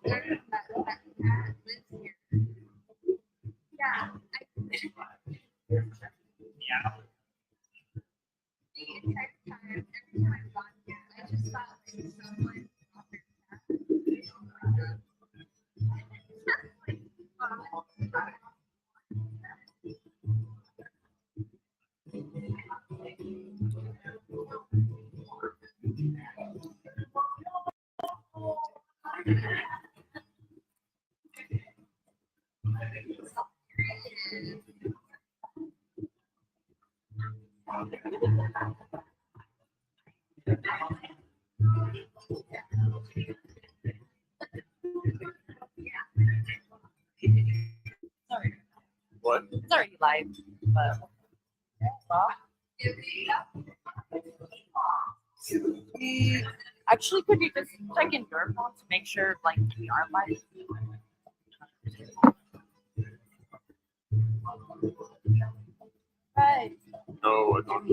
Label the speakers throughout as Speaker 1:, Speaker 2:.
Speaker 1: Sorry.
Speaker 2: What?
Speaker 1: It's already live, but actually, could you just check in your phone to make sure, like, we are live? Right.
Speaker 2: No, I don't.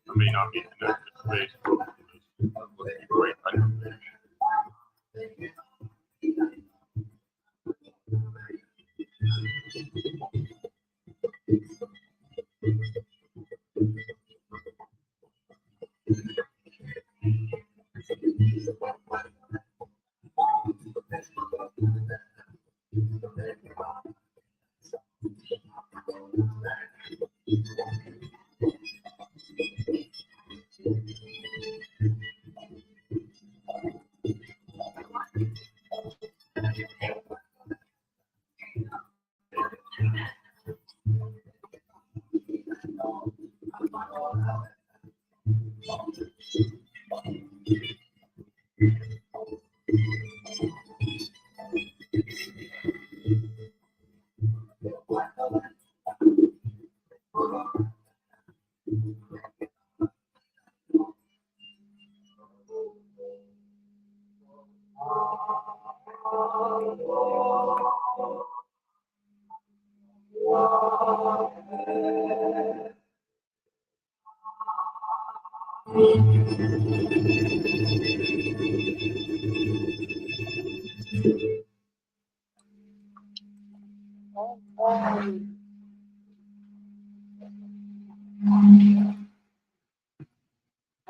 Speaker 2: I may not be connected to Facebook. Great.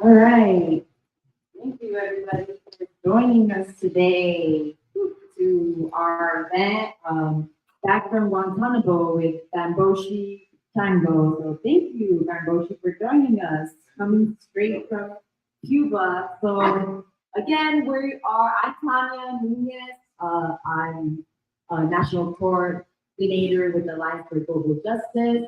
Speaker 3: All right. Thank you, everybody, for joining us today to our event back from Guantánamo with Banbose Shango. So thank you, Banbose, for joining us, coming straight from Cuba. So again, we are, I'm Tanya Nunez. I'm a national coordinator with the Alliance for Global Justice.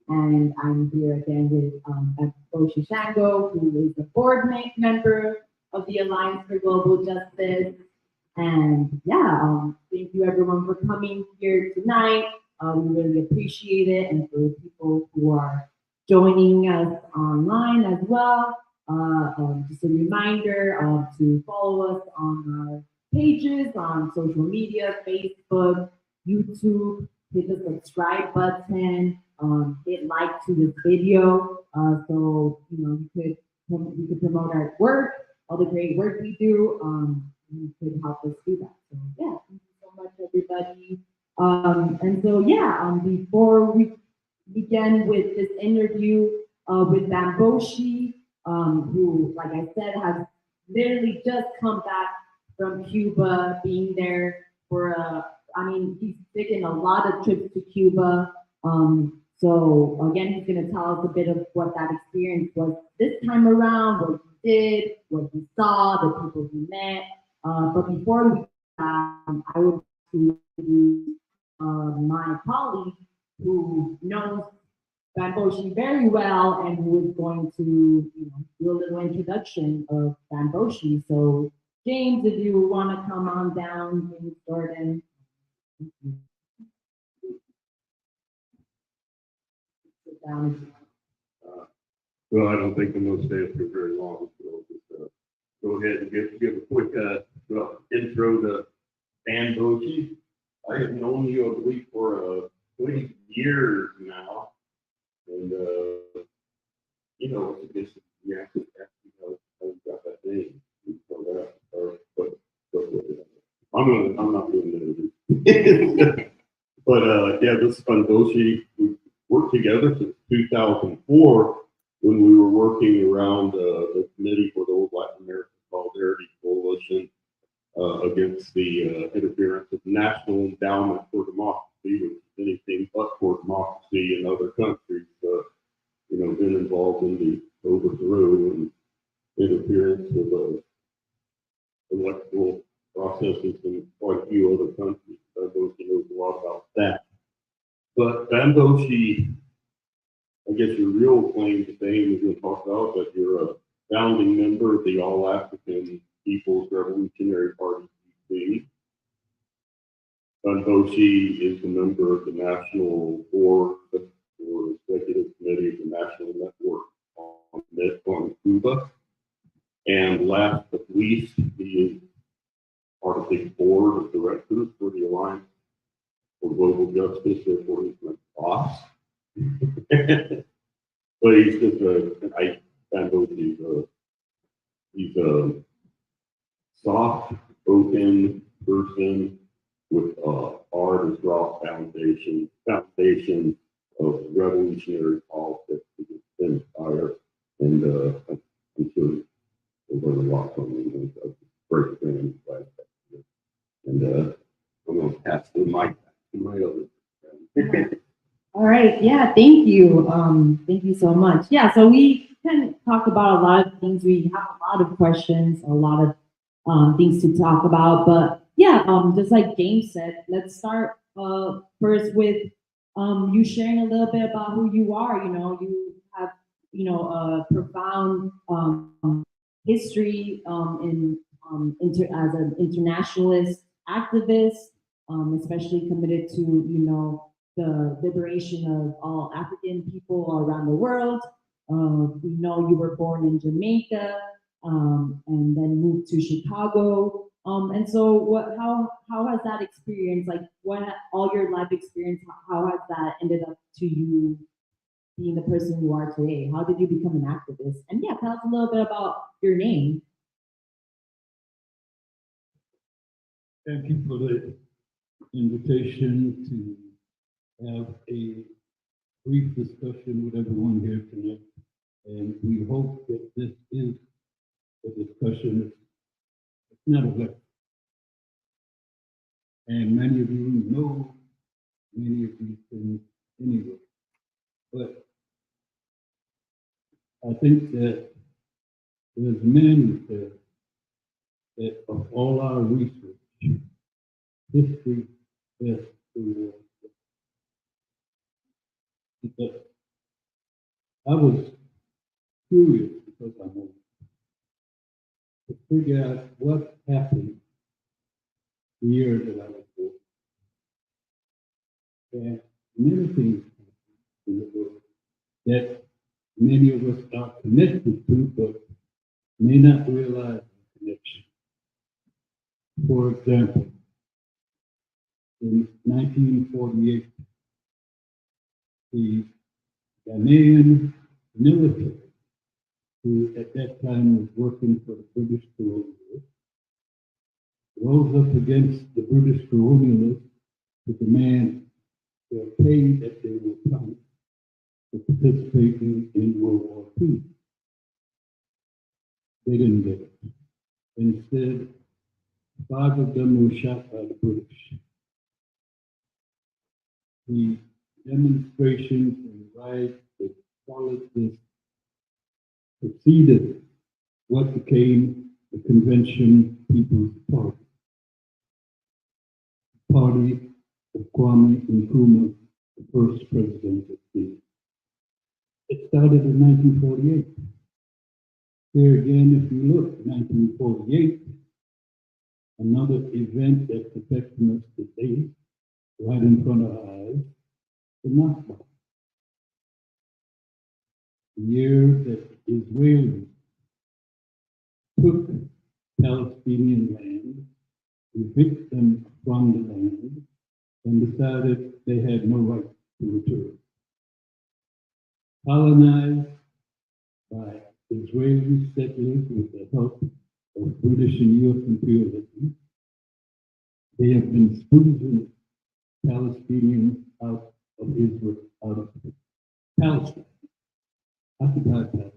Speaker 3: And I'm here again with Banbose Shango, who is the board member of the Alliance for Global Justice. And yeah, thank you everyone for coming here tonight. We really appreciate it. And for people who are joining us online as well, just a reminder to follow us on our pages on social media, Facebook, YouTube, hit the subscribe button, hit like to this video, so you know you could promote our work, all the great work we do. You could help us do that. So yeah, thank you so much, everybody. And so yeah, before we begin with this interview with Banbose, who, like I said, has literally just come back from Cuba, being there for I mean, he's taken a lot of trips to Cuba. So again, he's going to tell us a bit of what that experience was this time around, what he did, what he saw, the people he met. But before we I would like to my colleague who knows Banbose very well and who is going to do a little introduction of Banbose. So James, if you want to come on down, James Jordan. Sit down.
Speaker 2: Well, I don't think I'm going to stay up here very long, so just go ahead and give a quick intro to Banbose. I have known you, I believe, for 20 years now, and it's just you have to how you got that name. So that, or what I'm not doing that. But, yeah, this Banbose, we worked together since 2004 when we were working around, the Committee for the Old Latin American Solidarity Coalition, against the, interference of National Endowment for Democracy, which is anything but for democracy in other countries, been involved in the overthrow and interference of, electoral processes in quite a few other countries. Banbose knows a lot about that. But Banbose, I guess your real claim to fame is going to talk about that you're a founding member of the All African People's Revolutionary Party, PC. Banbose is a member of the National Board or Executive Committee of the National Network on Cuba. And last but least, he is part of the board of directors for the Alliance for Global Justice, therefore he's my boss. But he's just he's a soft, open person with hard as rock foundation of revolutionary politics against empire, and I'm sure we'll learn a lot from him. He's a great friend, and I'm going to pass the mic back to my other friend.
Speaker 3: All right, yeah, thank you. Thank you so much. Yeah, so we can talk about a lot of things. We have a lot of questions, a lot of things to talk about. But yeah, just like James said, let's start first with you sharing a little bit about who you are. You have a profound history as an internationalist activist, especially committed to the liberation of all African people around the world. We know you were born in Jamaica, and then moved to Chicago. And so how has that experience, like all your life experience, how has that ended up to you being the person you are today? How did you become an activist? And yeah, tell us a little bit about your name.
Speaker 4: Thank you for the invitation to have a brief discussion with everyone here tonight. And we hope that this is a discussion. It's not a lecture. And many of you know many of these things anyway. But I think that there's many that of all our research, history is the war. Because I was curious, because I'm old, to figure out what happened the year that I was born. And many things happened in the world that many of us are connected to, but may not realize the connection. For example, in 1948, the Ghanaian military, who at that time was working for the British colonialists, rose up against the British colonialists to demand their pay that they were promised for participating in World War II. They didn't get it. Instead, 5 of them were shot by the British. The demonstrations and riots that followed this preceded what became the Convention People's Party, the party of Kwame Nkrumah, the first president of Kenya. It started in 1948. Here again, if you look, 1948, another event that's affecting us today, right in front of our eyes, the Nakba. The year that Israelis took Palestinian land, evicted them from the land, and decided they had no right to return. Colonized by Israeli settlers with the help of British and U.S. imperialism, They have been squeezing Palestinians out of Israel, out of Palestine, occupied Palestine,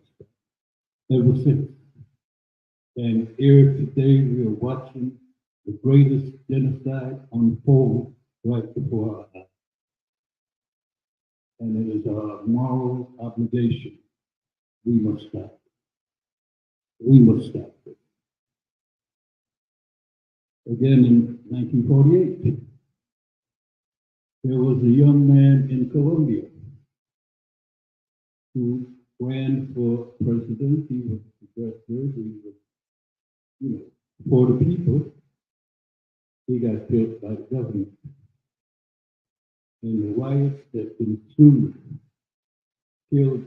Speaker 4: ever since. And here today we are watching the greatest genocide unfold right before our eyes. And it is our moral obligation. We must stop it. We must stop it. Again, in 1948, there was a young man in Colombia who ran for president. He was progressive. He was, for the people. He got killed by the government. And the riots that ensued killed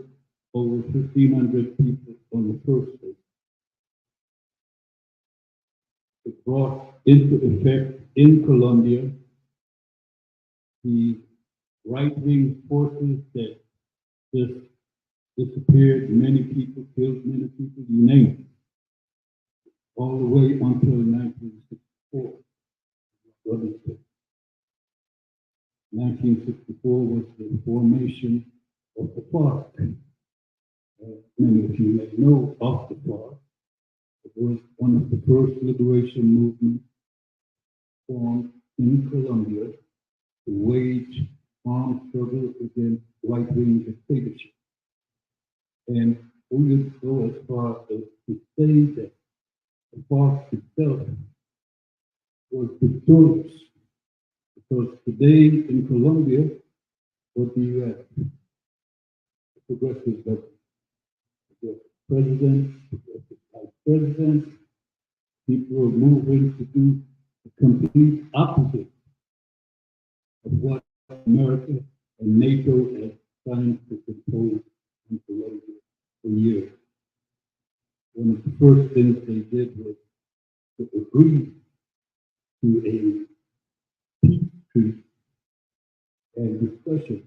Speaker 4: over 1,500 people on the first day. It brought into effect in Colombia the right-wing forces that just disappeared many people, killed many people, you name it, all the way until 1964. 1964 was the formation of the FARC. Many of you may know of the FARC. It was one of the first liberation movements formed in Colombia to wage armed struggle against right-wing dictatorship. And we would go as far as to say that the FARC itself was victorious. Because today in Colombia, what do you have? The progressive government. The president, the vice president, people are moving to do the complete opposite of what America and NATO have trying to impose in Colombia for years. One of the first things they did was to agree to a peace treaty and discussion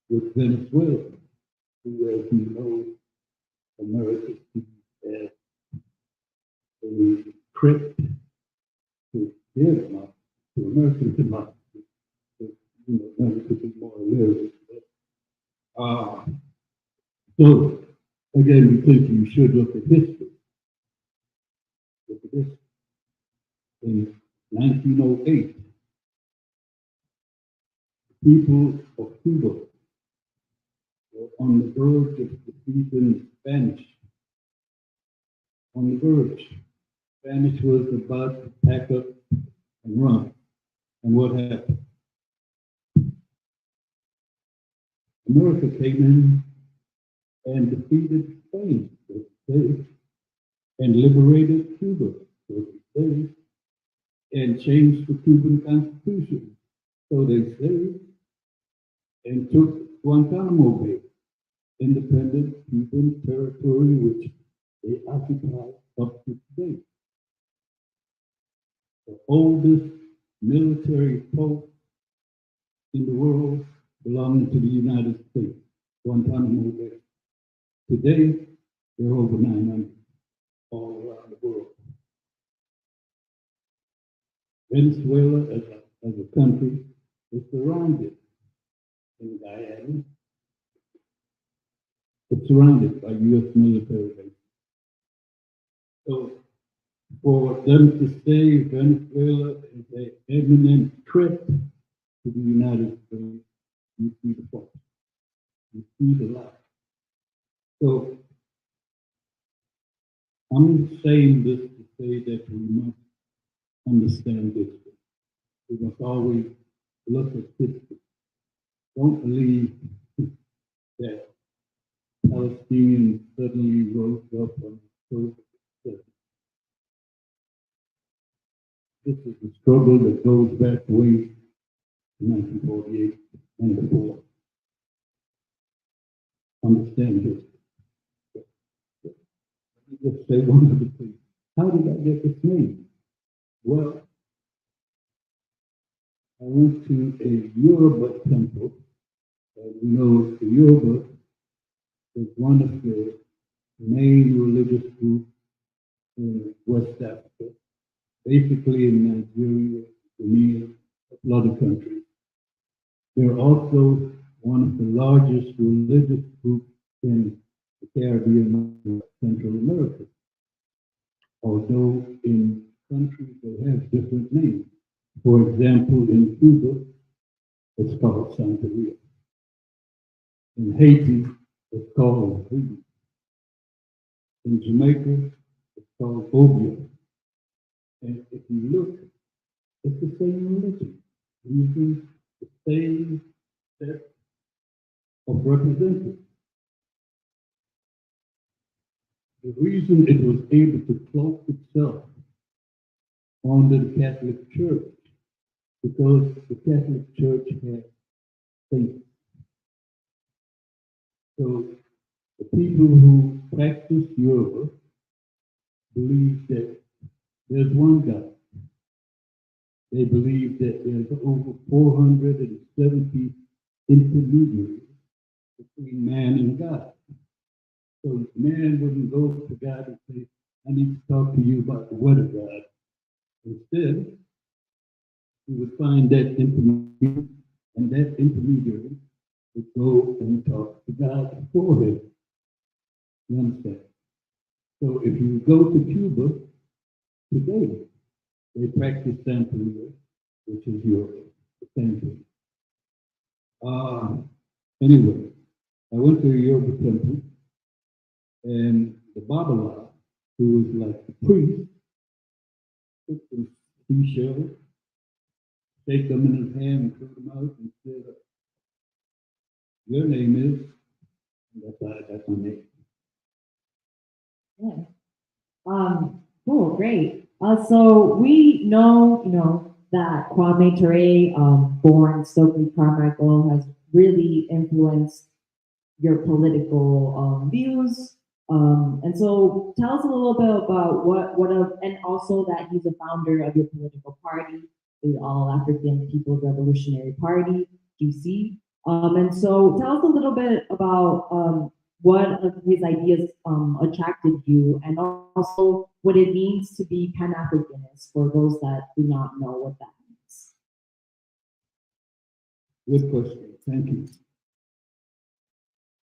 Speaker 4: with Venezuela, who, as you know, America sees as a threat to their democracy, to American democracy. America is more aware of that. So, again, we think you should look at history. Look at this. In 1908, people of Cuba were on the verge of defeating the Spanish. On the verge. Spanish was about to pack up and run. And what happened? America came in and defeated Spain, so to say, and liberated Cuba, so to say, and changed the Cuban Constitution, so they say, and took Guantánamo Bay, independent Cuban territory which they occupy up to today. The oldest military post in the world belonging to the United States, Guantánamo Bay. Today, there are over 900 all around the world. Venezuela, as a country, is surrounded in Guyana. It's surrounded by U.S. military bases. So, for them to say Venezuela is an imminent threat to the United States, you see the fault. You see the lie. So, I'm saying this to say that we must understand history. We must always look at history. Don't believe that Palestinians suddenly rose up on October 7th. This is a struggle that goes back way to 1948 and before. Understand history. Let me just say one other thing. How did I get this name? Well, I went to a Yoruba temple, and you know the Yoruba is one of the main religious groups in West Africa, basically in Nigeria, in a lot of countries. They're also one of the largest religious groups in the Caribbean and Central America. Although in countries they have different names. For example, in Cuba, it's called Santeria. In Haiti, it's called Voodoo. In Jamaica, it's called Obia. And if you look, it's the same religion, using the same set of representatives. The reason it was able to cloak itself under the Catholic Church, because the Catholic Church had saints. So the people who practice yoga believe that there's one God. They believe that there's over 470 intermediaries between man and God. So man wouldn't go to God and say, I need to talk to you about the word of God. Instead, he would find that intermediary, and that intermediary would go and talk to God for him. You understand? So if you go to Cuba today, they practice Santeria, which is yoga, the same thing. Anyway, I went to a yoga temple, and the Babala, who was like the priest, took some seashells, shake them in his hand and threw them out and said, your name is, and that's my name.
Speaker 3: Yeah. Cool, great. So we know, that Kwame Ture, born Stokely Carmichael, has really influenced your political views. And so tell us a little bit about and also that he's a founder of your political party, the All African People's Revolutionary Party, GC. And so tell us a little bit about what of his ideas attracted you, and also what it means to be Pan-Africanist for those that do not know what that means.
Speaker 4: Good question. Thank you.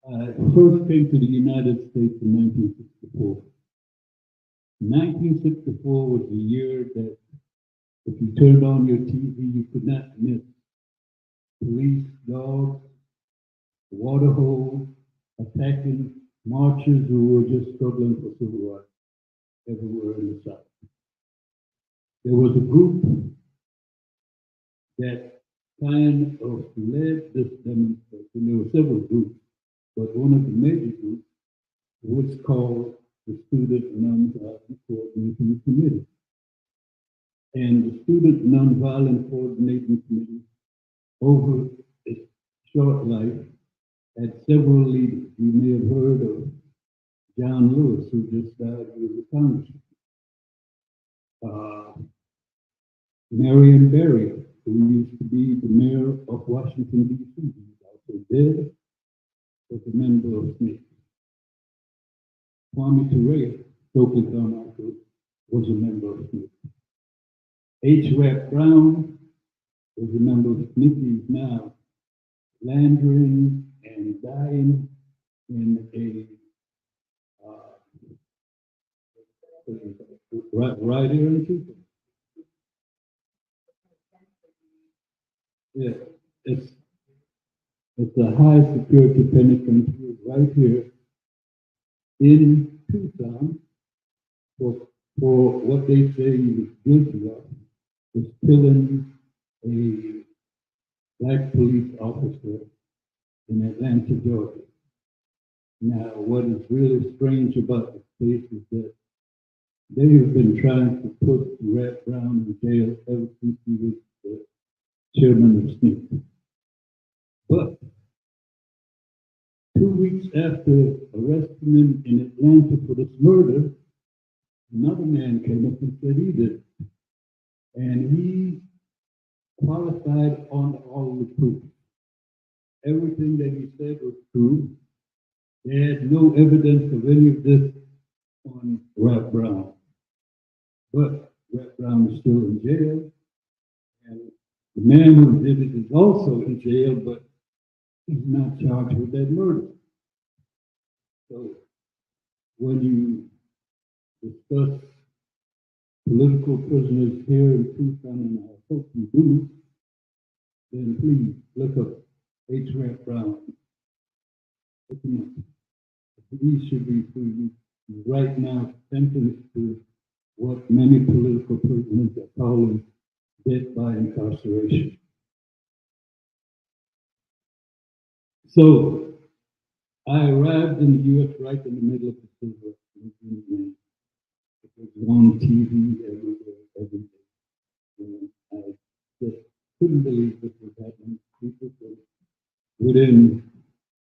Speaker 4: I first came to the United States in 1964. 1964 was the year that if you turned on your TV, you could not miss police, dogs, water holes, attacking marchers who were just struggling for civil rights everywhere in the South. There was a group that kind of led this demonstration. There were several groups, but one of the major groups was called the Student Nonviolent Coordinating Committee. And the Student Nonviolent Coordinating Committee, over its short life, had several leaders. You may have heard of John Lewis, who just died, he was a congressman. Marion Barry, who used to be the mayor of Washington, D.C., he's also dead, was a member of SNCC. Kwame Ture, Stokely Carmichael, was a member of SNCC. H. Rap Brown was a member of SNCC. He's now landering and dying in a right here in Cuba. Yeah, it's a high security penitentiary right here in Tucson for what they say he was guilty of, was killing a black police officer in Atlanta, Georgia. Now, what is really strange about this case is that they have been trying to put Rat Brown in jail ever since he was the chairman of SNCC. But 2 weeks after arresting him in Atlanta for this murder, another man came up and said he did it. And he qualified on all the proof. Everything that he said was true. They had no evidence of any of this on Rat Brown. But Rat Brown is still in jail. The man who did it is also in jail, but he's not charged with that murder. So when you discuss political prisoners here in Tucson, and I hope you do, then please look up H. Rap Brown. Look him up. He should be free right now, sentenced to what many political prisoners are calling death by incarceration. So I arrived in the U.S. right in the middle of the Civil War. It was on TV every day. And I just couldn't believe this was happening. People said, within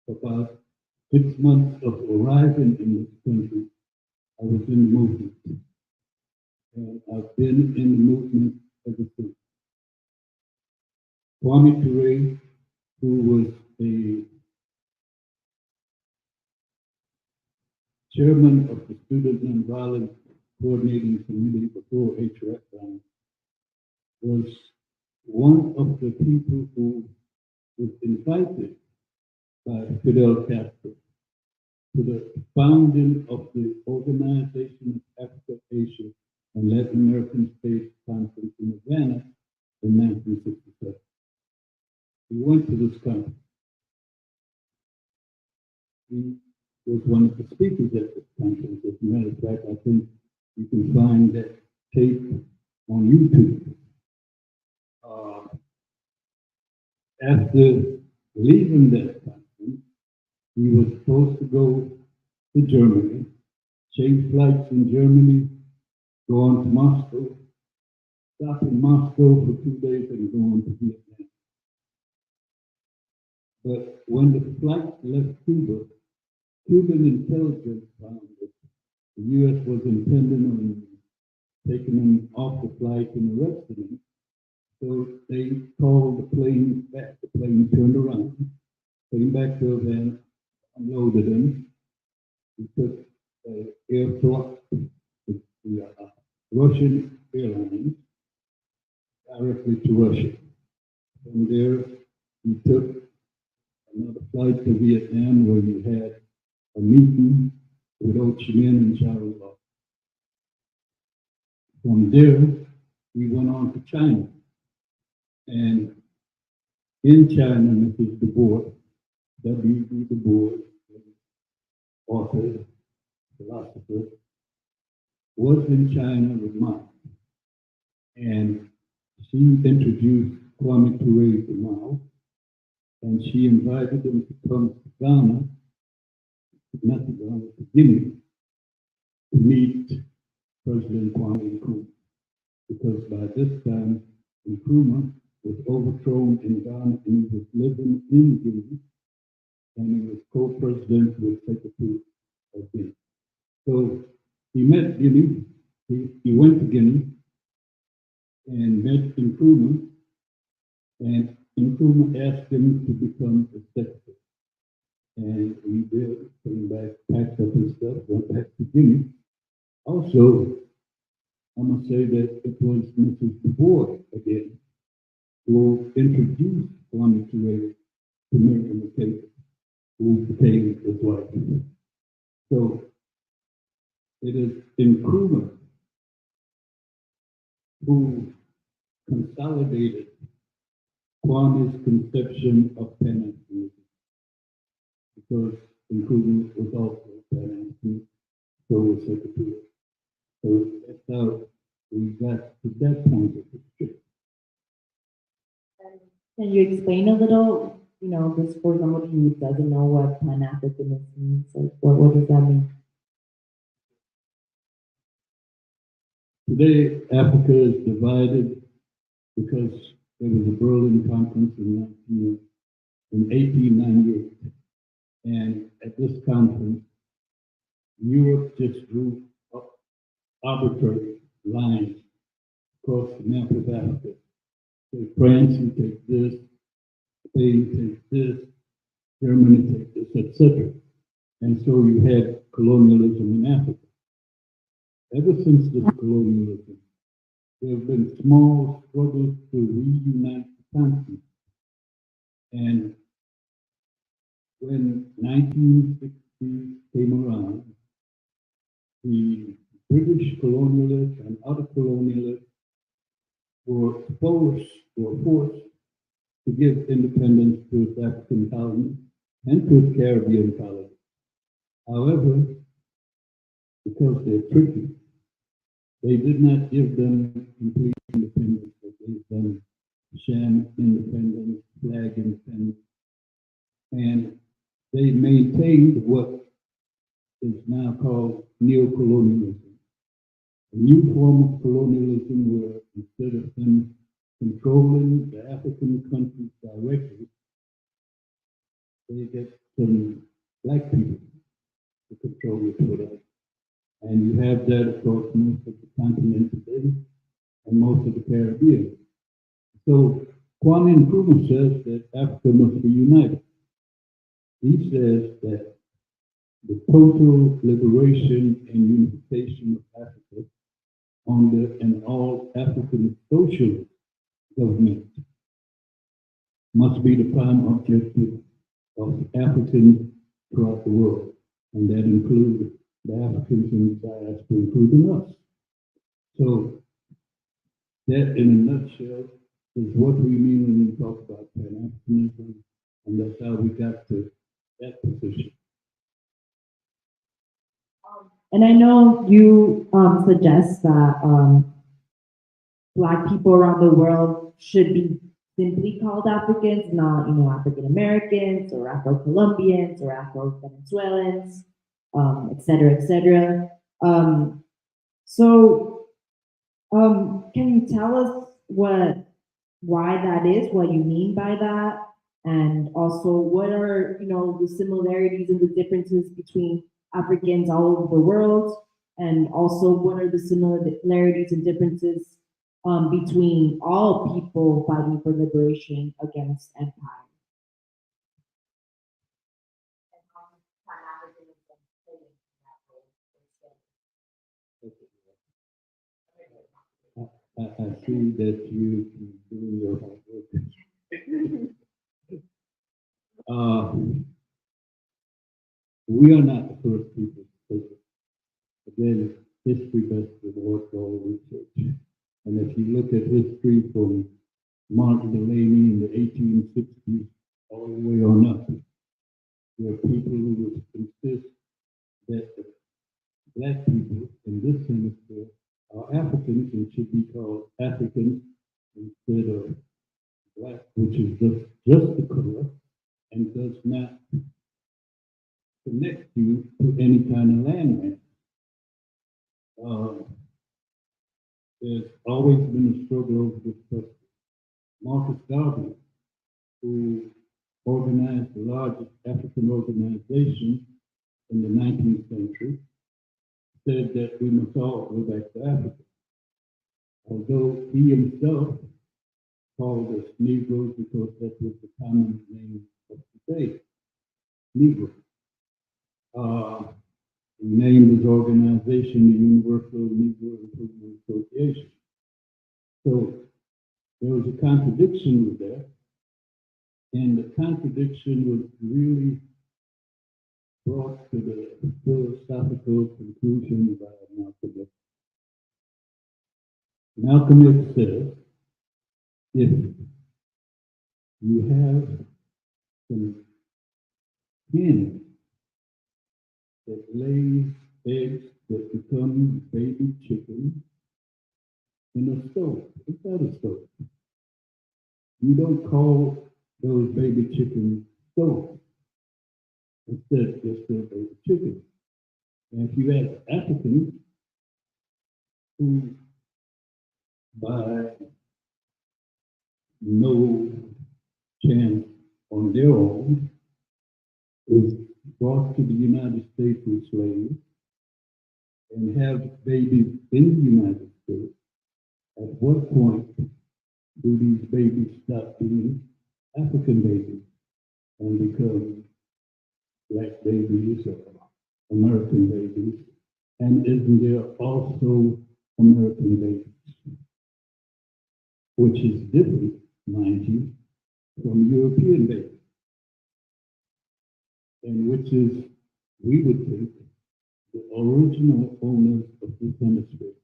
Speaker 4: about 6 months of arriving in this country, I was in the movement. And I've been in the movement ever since. Kwame Ture, who was a chairman of the Student Nonviolence Coordinating Committee before H.R. was one of the people who was invited by Fidel Castro to the founding of the Organization of Africa, Asia, and Latin American States Conference in Havana in 1967. He went to this conference. He was one of the speakers at this conference. As a matter of fact, I think you can find that tape on YouTube. After leaving that conference, he was supposed to go to Germany, change flights in Germany, go on to Moscow, stop in Moscow for 2 days, and go on to Vietnam. But when the flight left Cuba, Cuban intelligence found that the U.S. was intending on taking him off the flight and arresting him. So they called the plane back. The plane turned around, came back to Havana, unloaded him. He took air flight with the Russian airlines directly to Russia. From there, he took another flight to Vietnam, where he had a meeting with Ho Chi Minh and Chow Lao. From there, he went on to China. And in China, Mrs. Du Bois, W.E. Du Bois, author, philosopher, was in China with Mao. And she introduced Kwame Ture to Mao, and she invited him to come to Ghana, not to Ghana, to Guinea, to meet President Kwame Nkrumah. Because by this time, Nkrumah was overthrown in Ghana, and he was living in Guinea, and he was co-president with Secretary of Guinea. So he met Guinea, he went to Guinea and met Nkrumah, and Nkrumah asked him to become a secretary. And he did, came back, packed up his stuff, went back to Guinea. Also, I'm going to say that it was Mrs. Du Bois again who introduced Kwame Ture to Miriam Makeba, who became his wife. So it is Nkrumah who consolidated Kwame's conception of Pan-Africanism, because Nkrumah was also Pan-African, so was Secretary. So that's how we got to that point of history.
Speaker 3: Can you explain a little, just for somebody who doesn't know what Pan-Africanism means? Like, what does that mean?
Speaker 4: Today, Africa is divided because there was a Berlin Conference in 1898. And at this conference, Europe just drew arbitrary lines across the map of Africa. So France, you take this, Spain takes this, Germany takes this, etc. And so you had colonialism in Africa. Ever since this colonialism, there have been small struggles to reunite the continent. And when 1960 came around, the British colonialists and other colonialists were forced to give independence to its African colonies and to its Caribbean colonies. However, because they're tricky, they did not give them complete independence. They gave them sham independence, flag independence, and they maintained what is now called neocolonialism. A new form of colonialism where instead of them controlling the African countries directly, they get some black people to control it for them. And you have that across most of the continent today and most of the Caribbean. So Kwame Nkrumah says that Africa must be united. He says that the total liberation and unification of Africa under an all-African socialist government must be the prime objective of Africans throughout the world, and that includes the Africans in the diaspora, including us. So that, in a nutshell, is what we mean when we talk about Pan-Africanism, and that's how we got to that position.
Speaker 3: And I know you suggest that Black people around the world should be simply called Africans, not, African Americans or Afro-Colombians or Afro-Venezuelans, et cetera, et cetera. Can you tell us why that is, what you mean by that? And also, what are, the similarities and the differences between Africans all over the world? And also, what are the similarities and differences between all people fighting for liberation against empire?
Speaker 4: I see that you doing your homework. We are not the first people to take it. Again, history best rewards all research. And if you look at history from Martin Delaney in the 1860s all the way on up, there are people who would insist that the Black people in this hemisphere are Africans and should be called Africans instead of Black, which is just the color and does not connect you to any kind of landmass. There's always been a struggle over this question. Marcus Garvey, who organized the largest African organization in the 19th century, said that we must all go back to Africa. Although he himself called us Negroes because that was the common name of the day, Negro. He named his organization the Universal Negro Improvement Association. So there was a contradiction with that, and the contradiction was really brought to the philosophical conclusion by Malcolm X. Malcolm X says, if you have some hen that lays eggs that become baby chickens in a stove, inside a stove, you don't call those baby chickens stoves. Instead, they're still baby chickens. And if you have Africans who, by no chance on their own, is brought to the United States as slaves and have babies in the United States, at what point do these babies stop being African babies and become Black babies or American babies? And isn't there also American babies? Which is different mind you, from European base. And which is, we would think, the original owners of this hemisphere.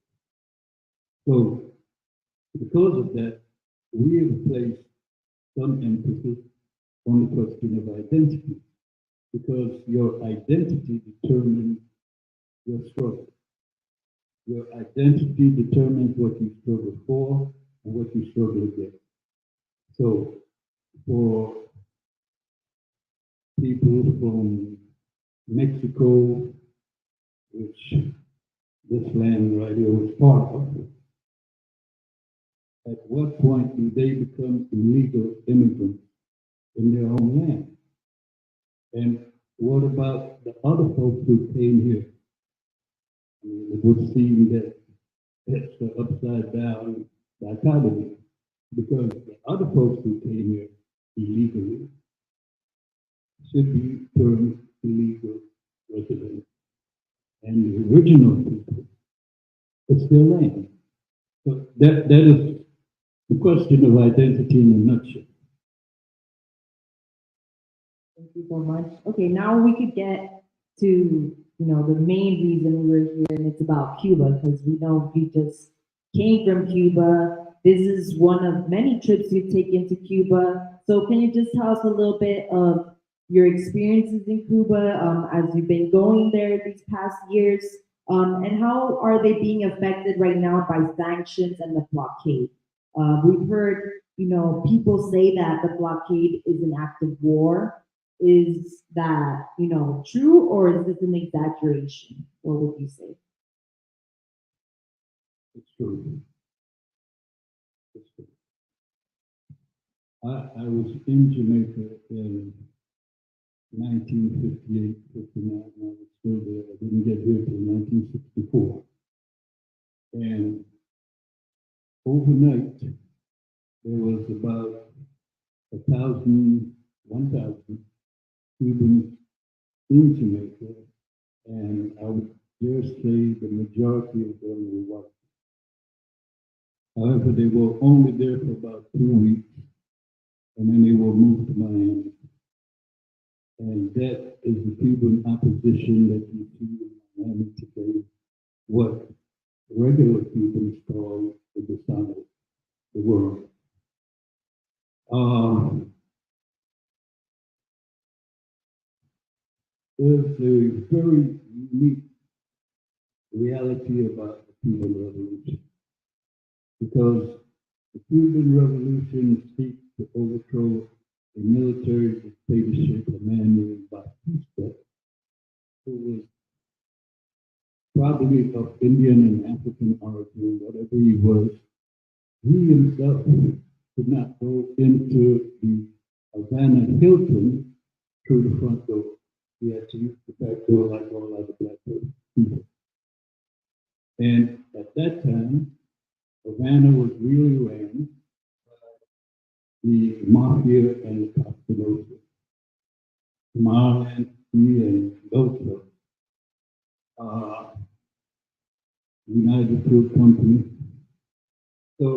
Speaker 4: So, because of that, we have placed some emphasis on the question of identity, because your identity determines your struggle. Your identity determines what you struggle for and what you struggle against. So, for people from Mexico, which this land right here was part of, at what point do they become illegal immigrants in their own land? And what about the other folks who came here? I mean, it would seem that it's an upside down dichotomy, because the other folks who came here illegally should be termed illegal residents. And the original people, it's their land. So that is the question of identity in a nutshell.
Speaker 3: Thank you so much. Okay, now we could get to, the main reason we were here, and it's about Cuba, because we know you just came from Cuba. This is one of many trips you've taken to Cuba. So can you just tell us a little bit of your experiences in Cuba as you've been going there these past years? And how are they being affected right now by sanctions and the blockade? We've heard, people say that the blockade is an act of war. Is that, true, or is this an exaggeration? What would you say?
Speaker 4: It's true. It's true. I was in Jamaica in 1958, 59. I was still there. I didn't get here till 1964. And overnight, there was about 1,000 Cubans in Jamaica, and I would dare say the majority of them were white. However, they were only there for about 2 weeks, and then they were moved to Miami. And that is the Cuban opposition that you see in Miami today, what regular Cubans call the dishonor of the world. There's a very unique reality about the Cuban Revolution, because the Cuban Revolution seeks to overthrow a military dictatorship, a man named Batista, who was probably of Indian and African origin, whatever he was. He himself could not go into the Havana Hilton through the front door. He had to use the back door like all other black people. And at that time, Havana was really ran by the mafia and the Costa Marlon and Loco, United Fruit Company. So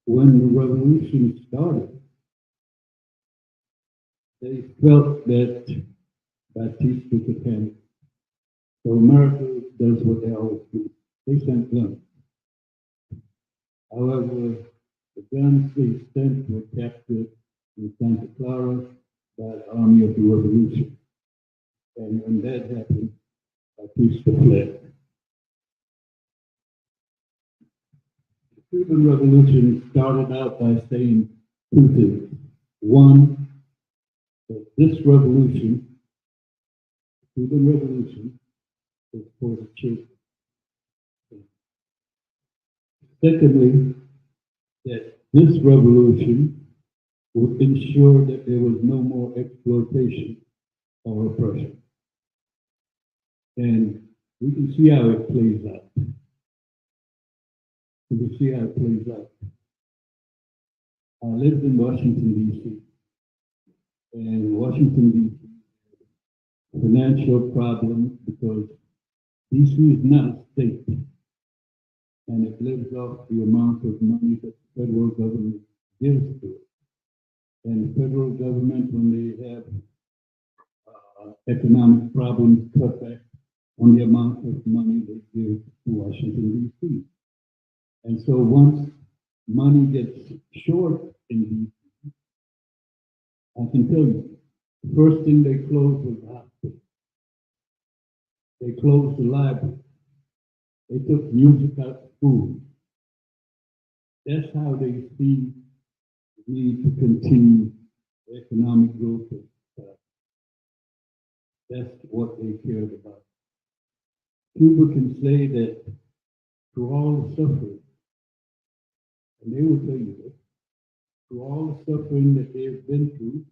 Speaker 4: when the revolution started, they felt that Batista could panic. So America does what they always do. They sent guns. However, the guns they sent were captured in Santa Clara by the Army of the Revolution. And when that happened, Batista fled. The Cuban Revolution started out by saying two things. One, that this revolution, the Cuban Revolution, is for the children. Secondly, that this revolution would ensure that there was no more exploitation or oppression. And we can see how it plays out. We can see how it plays out. I lived in Washington, D.C. And Washington, D.C. had financial problems because D.C. is not a state. And it lives off the amount of money that the federal government gives to it. And the federal government, when they have economic problems, cut back on the amount of money they give to Washington, D.C. And so once money gets short in D.C., I can tell you, the first thing they closed was the hospital. They closed the library. They took music out of school. That's how they see the need to continue economic growth. That's what they cared about. Cuba can say that through all the suffering, and they will tell you this, through all the suffering that they have been through,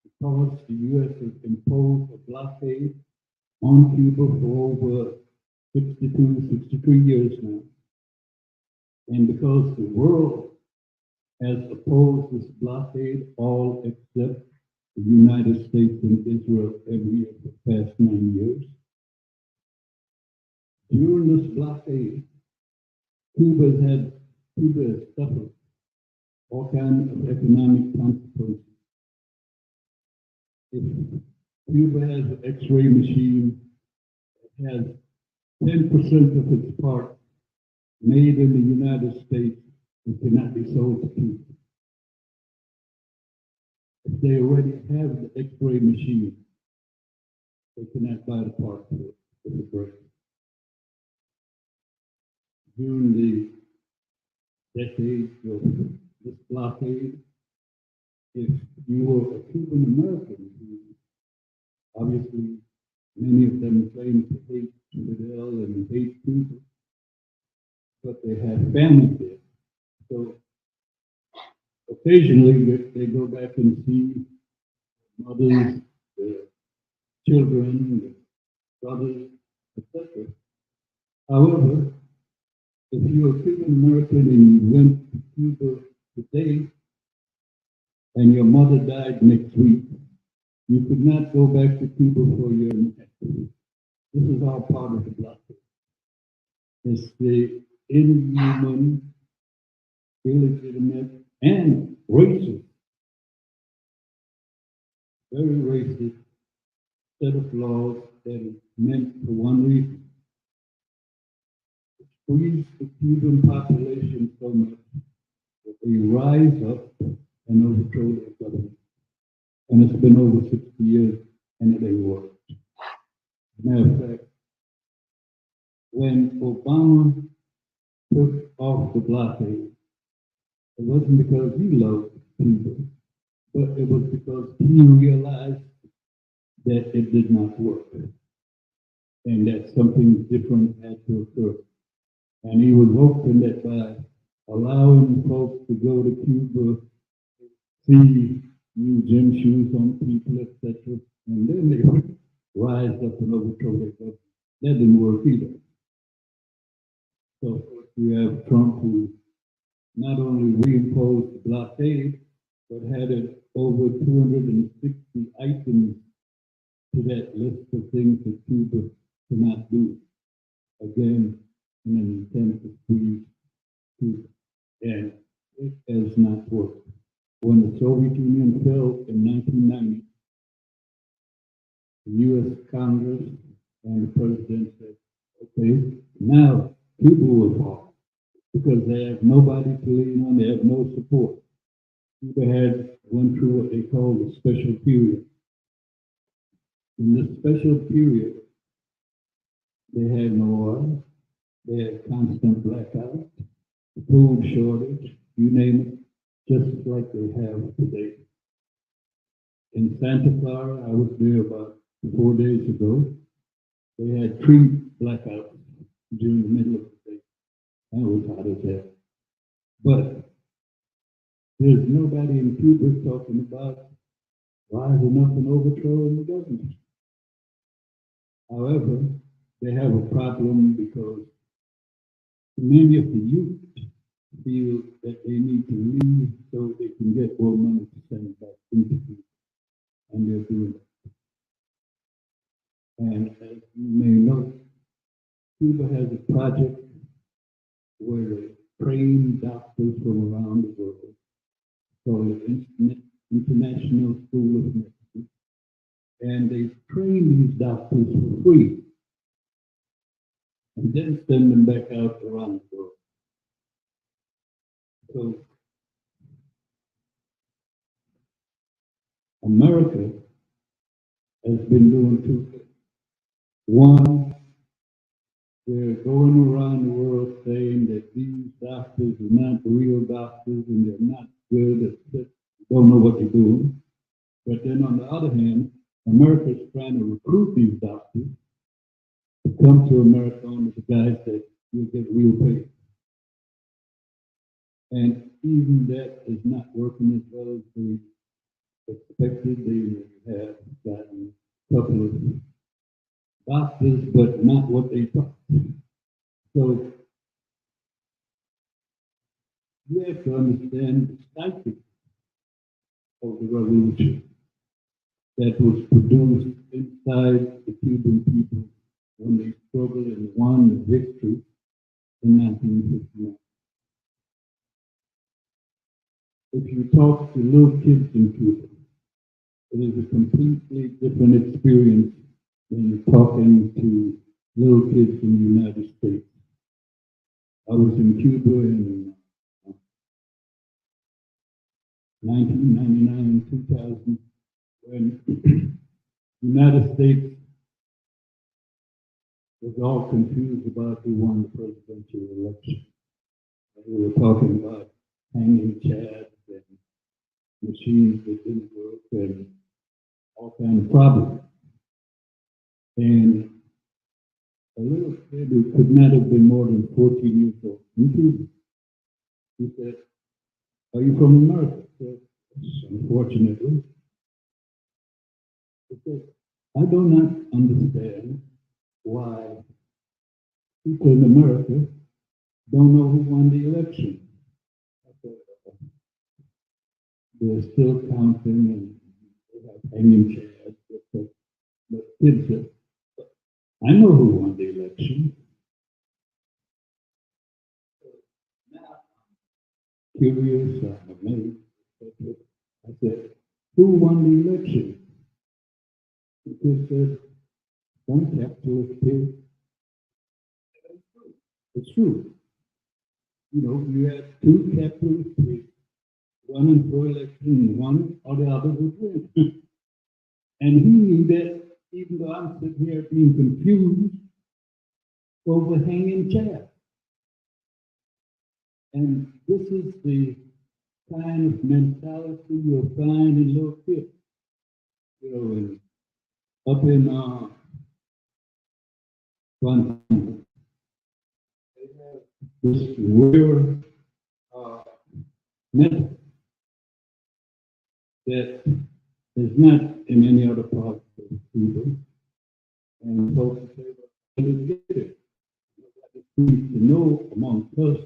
Speaker 4: because the U.S. has imposed a blockade on Cuba for over 63 years now, and because the world has opposed this blockade, all except the United States and Israel every year for the past 9 years. During this blockade, Cuba has suffered all kinds of economic consequences. If Cuba has an X-ray machine that has 10% of its parts made in the United States, it cannot be sold to Cuba. If they already have the X-ray machine, they cannot buy the parts for it if it breaks. During the decades of this blockade, if you were a Cuban American, who obviously many of them claim to hate Fidel and hate Cuba, but they have family there. So occasionally they go back and see mothers, their children, their brothers, etc. However, if you're a Cuban American and you went to Cuba today and your mother died next week, you could not go back to Cuba for your next week. This is all part of the blockade. It's the inhuman, illegitimate, and racist, very racist set of laws that is meant for one reason: squeeze the Cuban population so much that they rise up and overthrow their government. And it's been over 60 years and it ain't worked. As a matter of fact, when Obama took off the blockade, it wasn't because he loved Cuba, but it was because he realized that it did not work and that something different had to occur. And he was hoping that by allowing folks to go to Cuba, see new gym shoes on people, etc., and then they would rise up and overthrow their government. That didn't work either. So of course you have Trump, who not only reimposed the blockade, but had it over 260 items to that list of things that Cuba cannot do. Again, in an attempt to squeeze Cuba. And it has not worked. When the Soviet Union fell in 1990, the U.S. Congress and the president said, okay, now Cuba will fall because they have nobody to lean on, they have no support. Cuba went through what they call the special period. In this special period, they had no oil, they had constant blackout, food shortage, you name it, just like they have today. In Santa Clara, I was there about 4 days ago. They had 3 blackouts during the middle of the day. And it was hot as hell. But there's nobody in Cuba talking about rising up and overthrowing the government. However, they have a problem because many of the youth feel that they need to leave so they can get more money to send back into Cuba. And they're doing it. And as you may know, Cuba has a project where trained doctors from around the world, called the International School of Medicine, and they train these doctors for free, and then send them back out around the world. So America has been doing two things. One, they're going around the world saying that these doctors are not real doctors and they're not good, don't know what they're doing. But then on the other hand, America is trying to recruit these doctors to come to America under the guise that you'll get real pay. And even that is not working as well as they expected. They have gotten a couple of doctors, but not what they thought. So you have to understand the psyche of the revolution that was produced inside the Cuban people when they struggled and won the victory in 1959. If you talk to little kids in Cuba, it is a completely different experience than talking to little kids in the United States. I was in Cuba in 1999, 2000, when the United States was all confused about who won the presidential election. We were talking about hanging chads and machines that didn't work and all kinds of problems. And a little kid who could not have been more than 14 years old in Cuba, he said, "Are you from America?" I said, "Unfortunately." He said, "I do not understand why people in America don't know who won the election." I said, "They're still counting and they have hanging chairs." But kids said, "I know who won the election." Now, curious, I'm amazed. I said, "Who won the election?" The kid said, "Some capitalist pig." It's true. You know, you had two capitalist pigs running for election, one or the other would win. And he knew that, even though I'm sitting here being confused over hanging chads. And this is the kind of mentality you'll find in little kids. You know, up in Guantánamo, they have this rare method that is not in any other part of Cuba. And folks say, "Well, let's get it." We need to know amongst us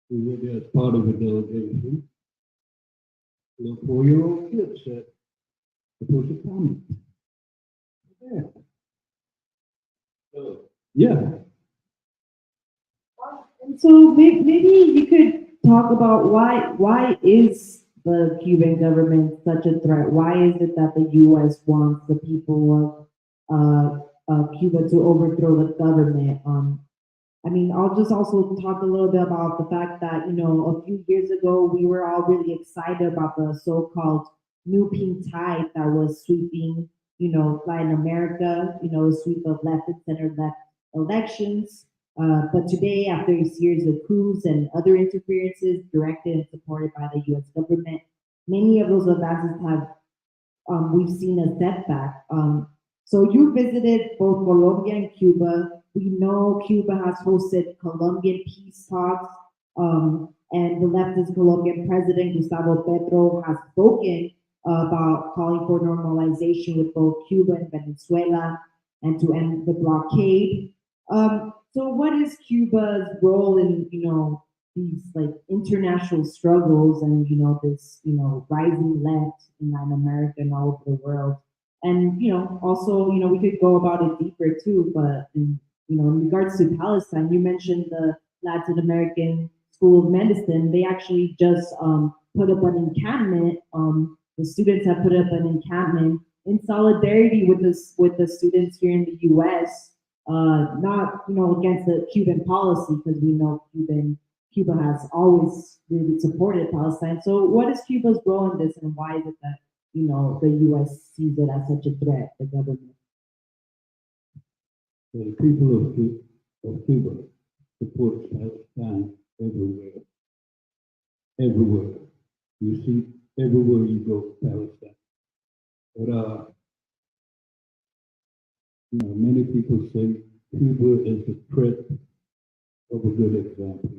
Speaker 4: who were there as part of a delegation. The 4-year-old kid said it was a comet. Yeah. So, yeah.
Speaker 3: And so maybe you could talk about why is the Cuban government such a threat? Why is it that the U.S. wants the people of Cuba to overthrow the government? I mean, I'll just also talk a little bit about the fact that, you know, a few years ago, we were all really excited about the so-called new pink tide that was sweeping, you know, Latin America, you know, a sweep of left and center left elections. But today, after a series of coups and other interferences directed and supported by the U.S. government, many of those advances have, we've seen a setback. So you visited both Colombia and Cuba. We know Cuba has hosted Colombian peace talks, and the leftist Colombian president, Gustavo Petro, has spoken about calling for normalization with both Cuba and Venezuela and to end the blockade. So what is Cuba's role in, you know, these like international struggles and, you know, this, you know, rising left in Latin America and all over the world? And, you know, also, you know, we could go about it deeper too, but in regards to Palestine, you mentioned the Latin American School of Medicine, they actually just put up an encampment. The students have put up an encampment in solidarity with the students here in the U.S. Not against the Cuban policy, because we know Cuba has always really supported Palestine. So what is Cuba's role in this, and why is it that the U.S. sees it as such a threat, the government?
Speaker 4: The people of Cuba support Palestine everywhere. Everywhere. You see, everywhere you go, Palestine. But, many people say Cuba is a threat of a good example.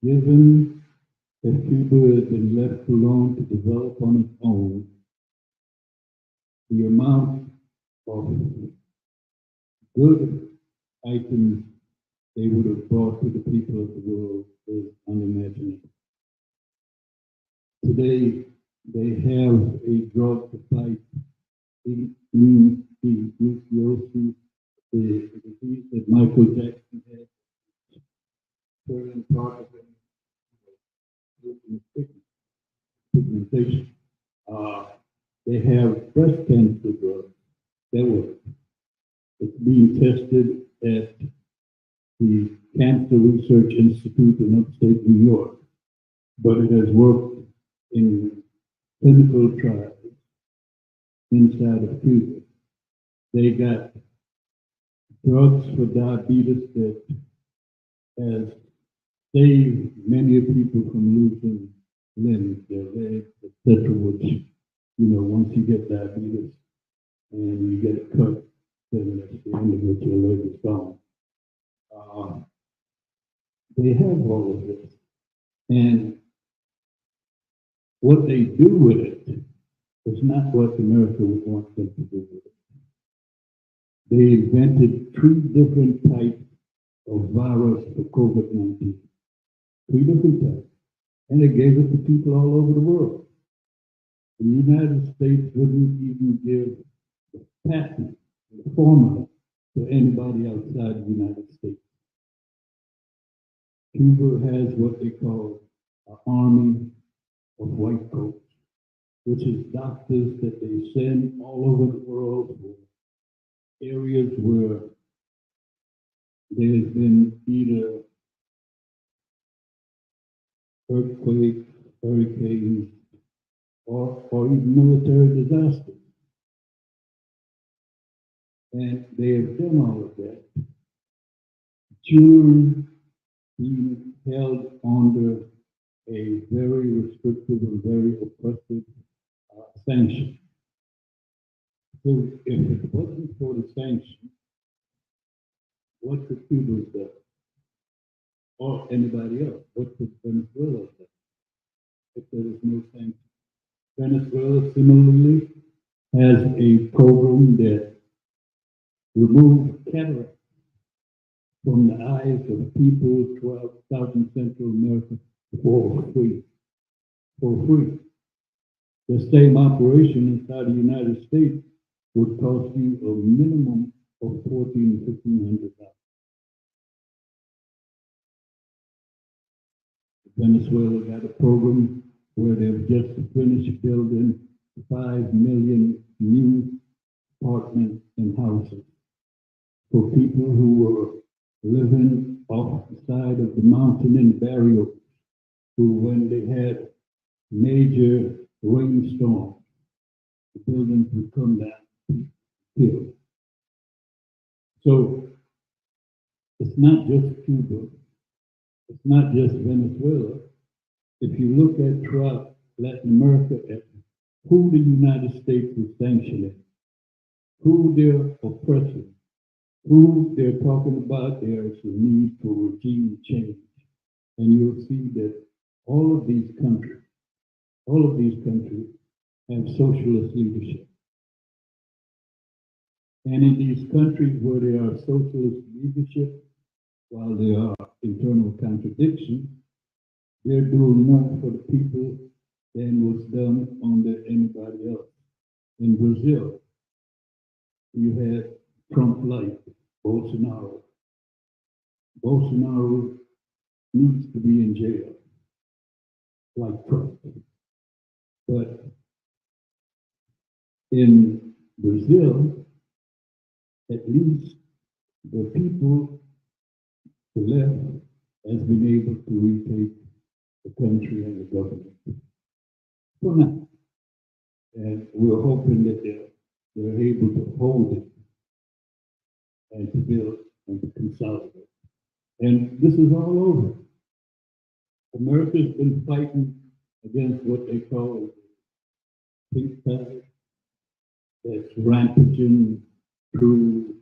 Speaker 4: Given that Cuba has been left alone to develop on its own, the amount of good items they would have brought to the people of the world is unimaginable. Today, they have a drug to fight the disease that Michael Jackson had, certain part of pigmentation. They have breast cancer drugs that work. It's being tested at the Cancer Research Institute in upstate New York, but it has worked in clinical trials inside of Cuba. They got drugs for diabetes that has saved many people from losing limbs, their legs, etc., which, once you get diabetes and you get it cut, then that's the end of it, your leg is gone. They have all of this. And what they do with it is not what America would want them to do with it. They invented 3 different types of virus for COVID-19. 3 different types. And they gave it to people all over the world. The United States wouldn't even give the patent, the formula, to anybody outside the United States. Cuba has what they call an army of white coats, which is doctors that they send all over the world for areas where there's been either earthquakes, hurricanes, or even military disasters. And they have done all of that during being held under a very restrictive and very oppressive sanction. So if it wasn't for the sanction, what could Cuba have done? Or anybody else? What could Venezuela have done if there was no sanction? Venezuela similarly has a program that removes cataracts from the eyes of people throughout South and Central America for free. For free. The same operation inside the United States would cost you a minimum of $1,400 to $1,500. Venezuela got a program where they've just finished building 5 million new apartments and houses for people who were living off the side of the mountain in barrios, who, when they had major rainstorms, the buildings would come down, killed. So it's not just Cuba, it's not just Venezuela. If you look at throughout Latin America at who the United States is sanctioning, who they're oppressing, who they're talking about there's a need for regime change. And you'll see that all of these countries have socialist leadership. And in these countries where there are socialist leadership, while there are internal contradictions, they're doing more for the people than was done under anybody else. In Brazil, you had Trump-like Bolsonaro. Bolsonaro needs to be in jail, like Trump. But in Brazil, at least the people, the left, has been able to retake the country and the government. For now. And we're hoping that they're able to hold it and to build and to consolidate. And this is all over. America's been fighting against what they call pink tide that's rampaging through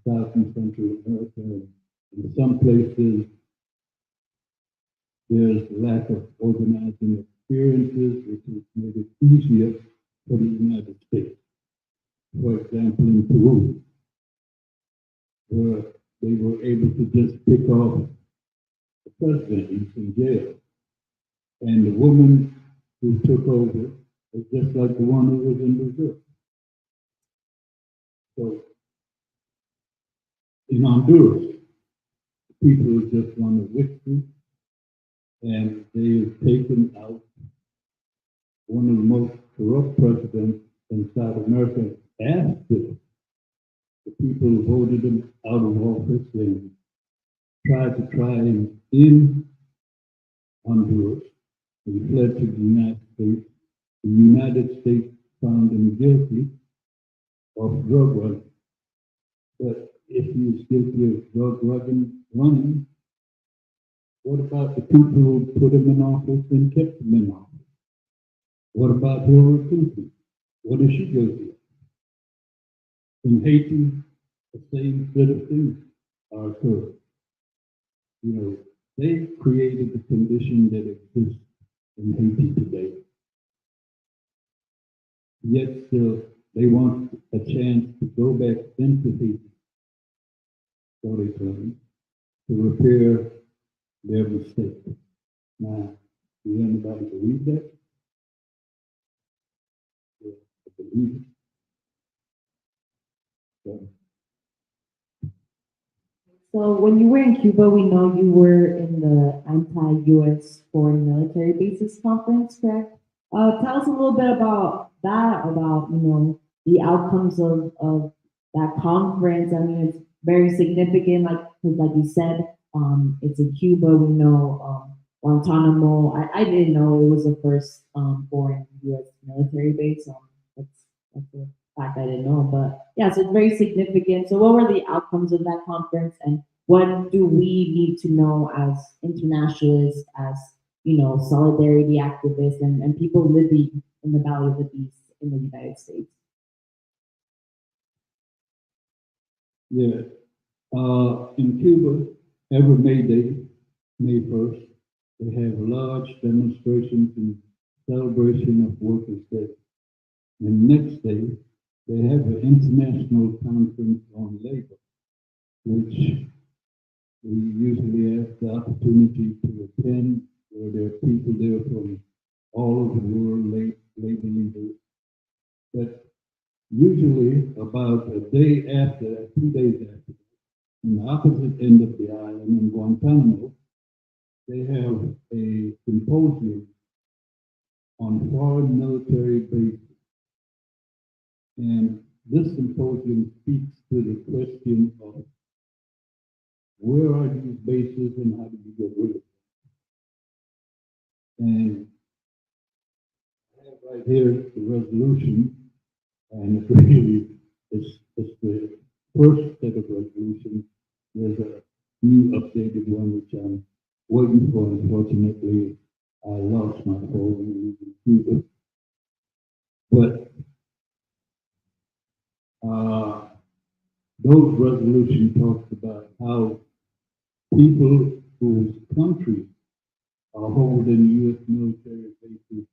Speaker 4: South and Central America. In some places, there's lack of organizing experiences, which has made it easier for the United States. For example, in Peru, where they were able to just pick off the president, he's in jail. And the woman who took over is just like the one who was in Brazil. So, in Honduras, people just want a victory, and they've taken out one of the most corrupt presidents in South America after the people voted him out of office and tried to try him in Honduras. He fled to the United States. The United States found him guilty of drug running. But if he was guilty of drug running, what about the people who put him in office and kept him in office? What about Hillary Clinton? What is she guilty of? In Haiti, the same sort of things are occurring. You know, they created the condition that exists in Haiti today. Yet still, they want a chance to go back into Haiti, so they claim, to repair their mistake. Now, does anybody believe that? Yeah, I believe it.
Speaker 3: So when you were in Cuba, we know you were in the anti-US foreign military bases conference, correct? Tell us a little bit about that, about, the outcomes of that conference. I mean, it's very significant, because like you said, it's in Cuba. We know Guantánamo. I didn't know it was the first foreign US military base. That's a fact I didn't know, but yeah, so it's very significant. So what were the outcomes of that conference, and what do we need to know as internationalists, as solidarity activists, and people living in the Valley of the Beast in the United States?
Speaker 4: Yeah. In Cuba, every May Day, May 1st, they have large demonstrations in celebration of Workers' Day. And next day, they have an international conference on labor, which we usually have the opportunity to attend, where there are people there from all over the world, labor leaders. But usually about a day after, 2 days after, on the opposite end of the island in Guantánamo, they have a symposium on foreign military bases. And this symposium speaks to the question of where are these bases and how do we get rid of them? And I have right here the resolution, and it really is the first set of resolutions. There's a new updated one which I'm waiting for. Unfortunately, I lost my phone in Cuba. But those resolutions talked about how people whose countries are holding U.S. military bases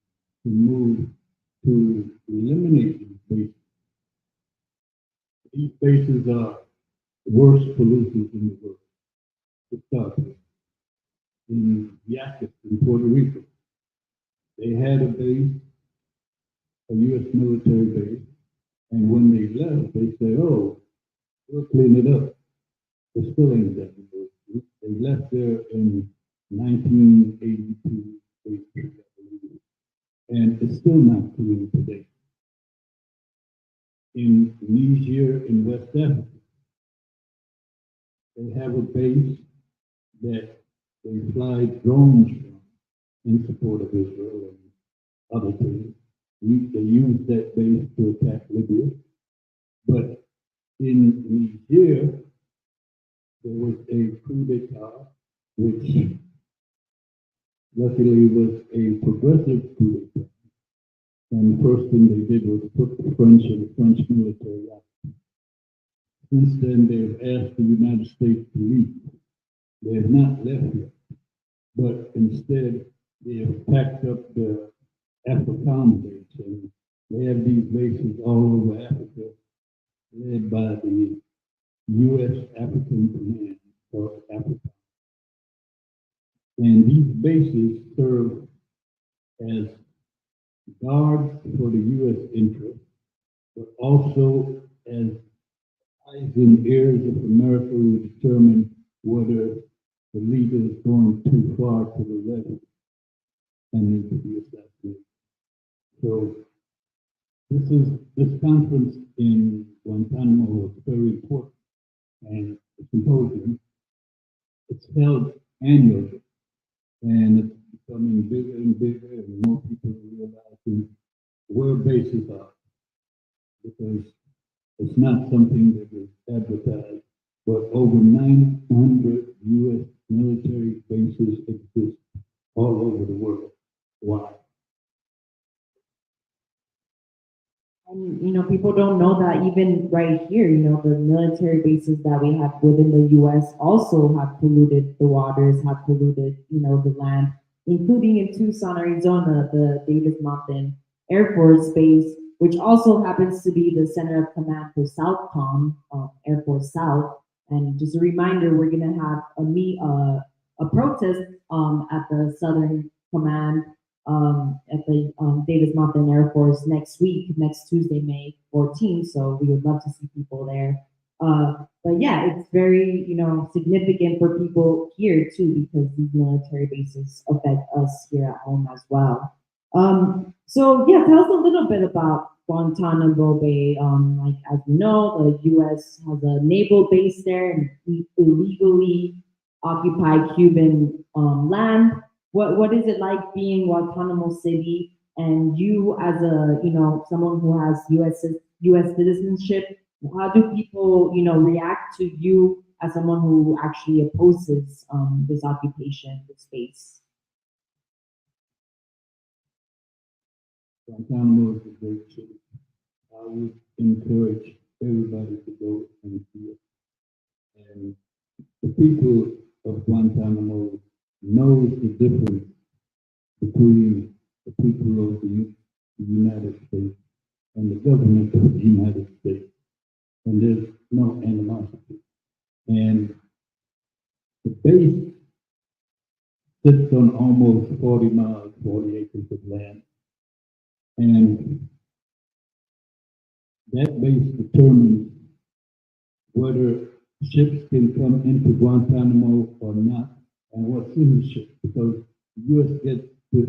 Speaker 4: to move to eliminate these bases. These bases are the worst polluters in the world, to start with. In Yaquis, in Puerto Rico, they had a base, a U.S. military base, and when they left, they said, oh, we'll clean it up. It still ain't that good. They left there in 1982, 83, I believe, and it's still not clean today. In Niger, in West Africa, they have a base that they fly drones from in support of Israel and other things. They use that base to attack Libya. But in Niger, there was a coup d'etat, which luckily was a progressive coup d'etat. And the first thing they did was put the French and the French military out. Since then, they've asked the United States to leave. They have not left yet, but instead, they have packed up the African base, and they have these bases all over Africa, led by the U.S. African Command, or Africa. And these bases serve as guards for the U.S. interest, but also as eyes and ears of America who determine whether the leader is going too far to the left and needs to be assassinated. So this conference in Guantánamo was very important, and the symposium, it's held annually, and it's becoming bigger and bigger, and more people are realizing where bases are, because it's not something that is advertised, but over 900 U.S. military bases exist all over the world. Why?
Speaker 3: And, people don't know that even right here, the military bases that we have within the U.S. also have polluted the waters, have polluted, the land, including in Tucson, Arizona, the Davis Mountain Air Force Base, which also happens to be the center of command for Southcom, Air Force South. And just a reminder, we're going to have a protest at the Southern Command at the Davis Mountain Air Force next Tuesday, May 14th. So we would love to see people there. But yeah, it's very, significant for people here too, because these military bases affect us here at home as well. So yeah, tell us a little bit about Guantánamo Bay. Like, as you know, the U.S. has a naval base there and illegally occupied Cuban land. What is it like being in Guantanamo City? And you, as a someone who has U.S. citizenship, how do people react to you as someone who actually opposes this occupation, this space?
Speaker 4: Guantánamo is a great city. I would encourage everybody to go and see it. And the people of Guantánamo knows the difference between the people of the United States and the government of the United States. And there's no animosity. And the base sits on almost 40 miles, 40 acres of land. And that base determines whether ships can come into Guantanamo or not, and what's in the ship, because the U.S. gets to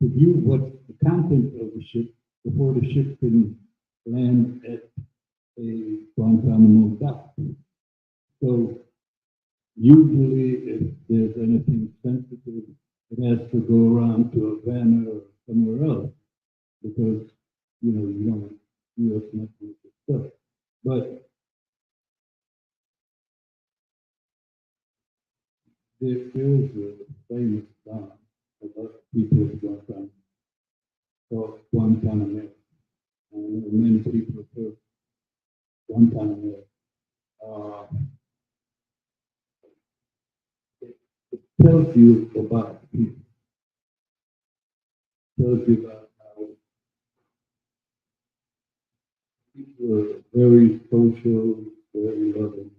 Speaker 4: view what's the content of the ship before the ship can land at a Guantanamo dock. So usually, if there's anything sensitive, it has to go around to Havana or somewhere else, because you don't U.S. messing with this stuff. But there is a famous song about people of Guantanamo, called Guantanamo. And many people have heard Guantanamo. It tells you about people. It tells you about how people are very social, very loving.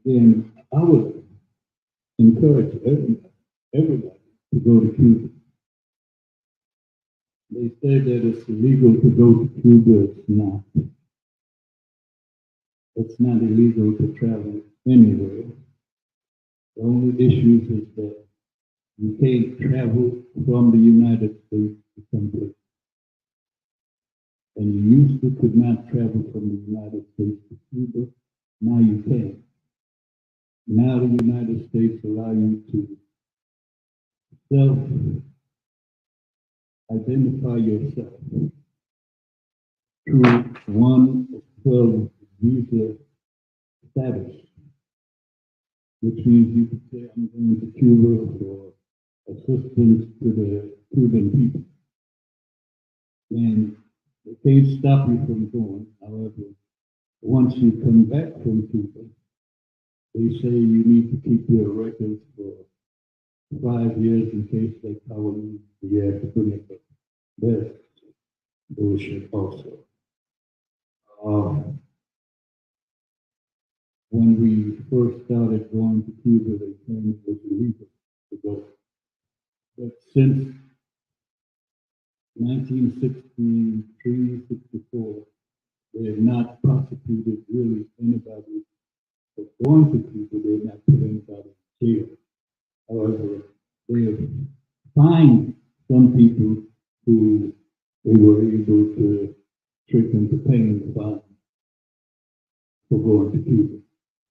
Speaker 4: Again, I would encourage everybody to go to Cuba. They say that it's illegal to go to Cuba. It's not. it's not illegal to travel anywhere. The only issue is that you can't travel from the United States to someplace. And you used to could not travel from the United States to Cuba. Now you can. Now the United States allow you to self-identify yourself through one of 12 visa status, which means you could say, I'm going to Cuba for assistance to the Cuban people. And they can't stop you from going. However, once you come back from Cuba, they say you need to keep your records for 5 years in case they call you the year to bring it back. That's bullshit also. When we first started going to Cuba, they claimed it was illegal to go. But since 1963, 64, they have not prosecuted really anybody for going to Cuba. They have not put anybody in jail. However, they have fined some people who they were able to trick into paying the fine for going to Cuba.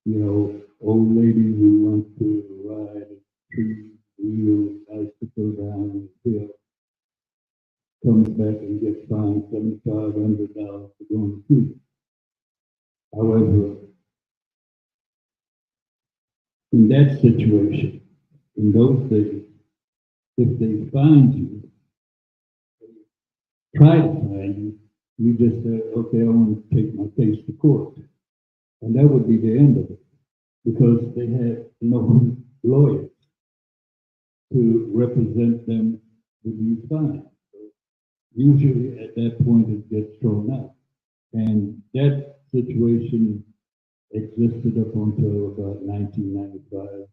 Speaker 4: You know, old ladies who want to ride a three-wheel bicycle down the hill comes back and gets fined $7,500 for going to Cuba. However, in that situation, in those days, if they find you, try to find you, you just say, okay, I want to take my case to court. And that would be the end of it, because they had no lawyers to represent them with these fines. So usually at that point it gets thrown out. And that situation existed up until about 1995.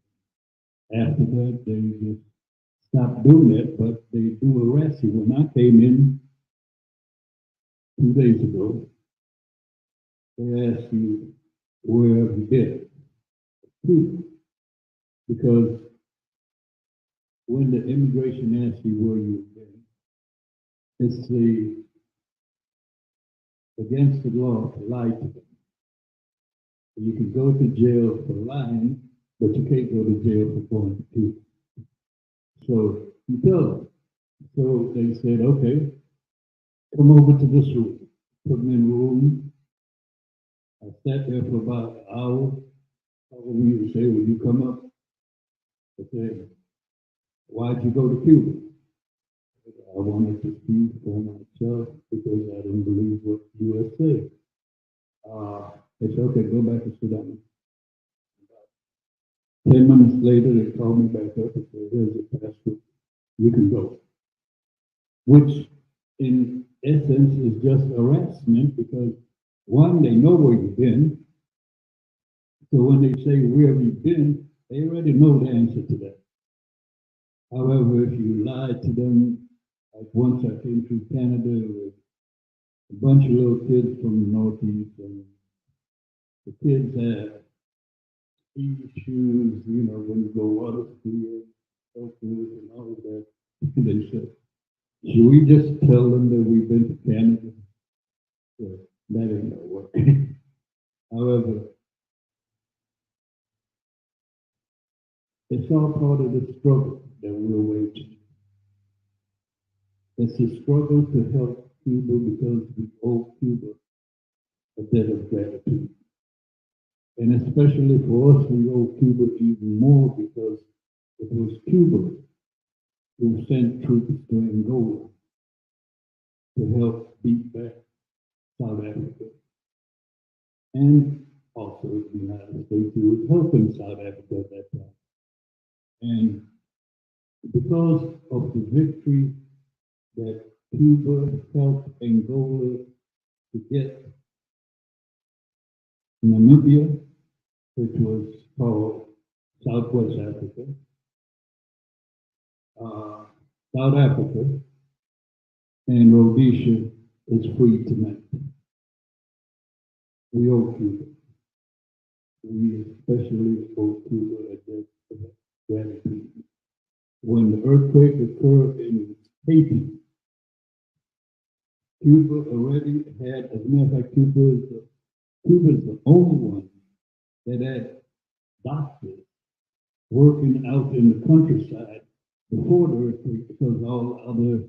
Speaker 4: After that, they just stopped doing that, but they do arrest you. When I came in 2 days ago, they asked you, where have you been? Cuba. Because when the immigration asks you where you've been, it's against the law to lie to them. You can go to jail for lying, but you can't go to jail for going to Cuba. So you tell them. So they said, okay, come over to this room. Put them in a room. I sat there for about an hour. We would say, will you come up? I said, why'd you go to Cuba? I wanted to speak for myself because I didn't believe what the U.S. said. They said, okay, go back and sit down. 10 minutes later, they called me back up and said, here's your passport. You can go. Which, in essence, is just harassment because, one, they know where you've been. So when they say, where have you been, they already know the answer to that. However, if you lie to them, like once I came through Canada with a bunch of little kids from the Northeast, and the kids had ski shoes, you know, when you go water skiing, so forth, and all of that. They said, should we just tell them that we've been to Canada? So that ain't gonna work. However, it's all part of the struggle that we're waging. It's a struggle to help Cuba because we owe Cuba a debt of gratitude. And especially for us, we owe Cuba even more because it was Cuba who sent troops to Angola to help beat back South Africa. And also the United States, who was helping South Africa at that time. And because of the victory that Cuba helped Angola to get Namibia, which was called Southwest Africa, South Africa, and Rhodesia is free tonight. We owe Cuba. we especially owe Cuba a debt of gratitude. When the earthquake occurred in Haiti, Cuba already had, as a matter of fact, Cuba's the only one that had doctors working out in the countryside before the earthquake, because all other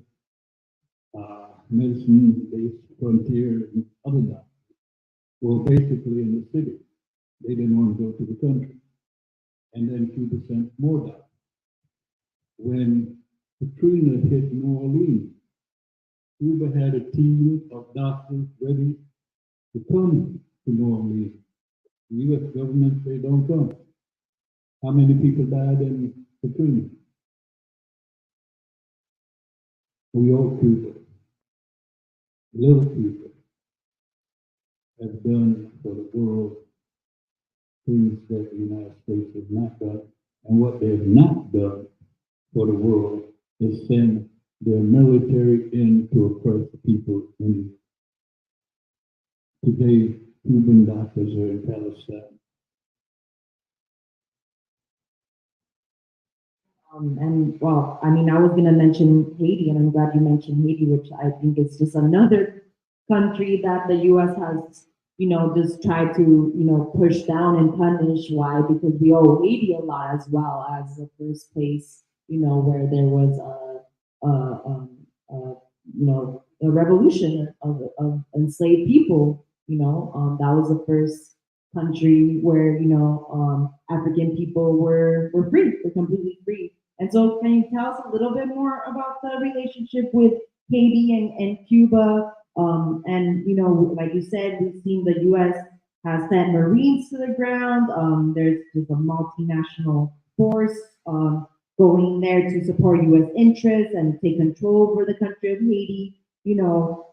Speaker 4: medicine-based frontier and other doctors were basically in the city. They didn't want to go to the country. And then Cuba sent more doctors. When Katrina hit New Orleans, Cuba had a team of doctors ready to come to New Orleans. The U.S. government said, don't come. How many people died in Katrina? We owe Cuba, little Cuba, have done for the world things that the United States has not done. And what they have not done for the world is send their military in to oppress the people in today. Cuban doctors are in Palestine.
Speaker 3: And well, I mean, I was going to mention Haiti, and I'm glad you mentioned Haiti, which I think is just another country that the U.S. has, just tried to, push down and punish. Why? Because we owe Haiti a lot as well as the first place, where there was a revolution of enslaved people. That was the first country where African people were free, were completely free. And so, can you tell us a little bit more about the relationship with Haiti and Cuba? And like you said, we've seen the U.S. has sent Marines to the ground. There's just a multinational force going there to support U.S. interests and take control over the country of Haiti. No,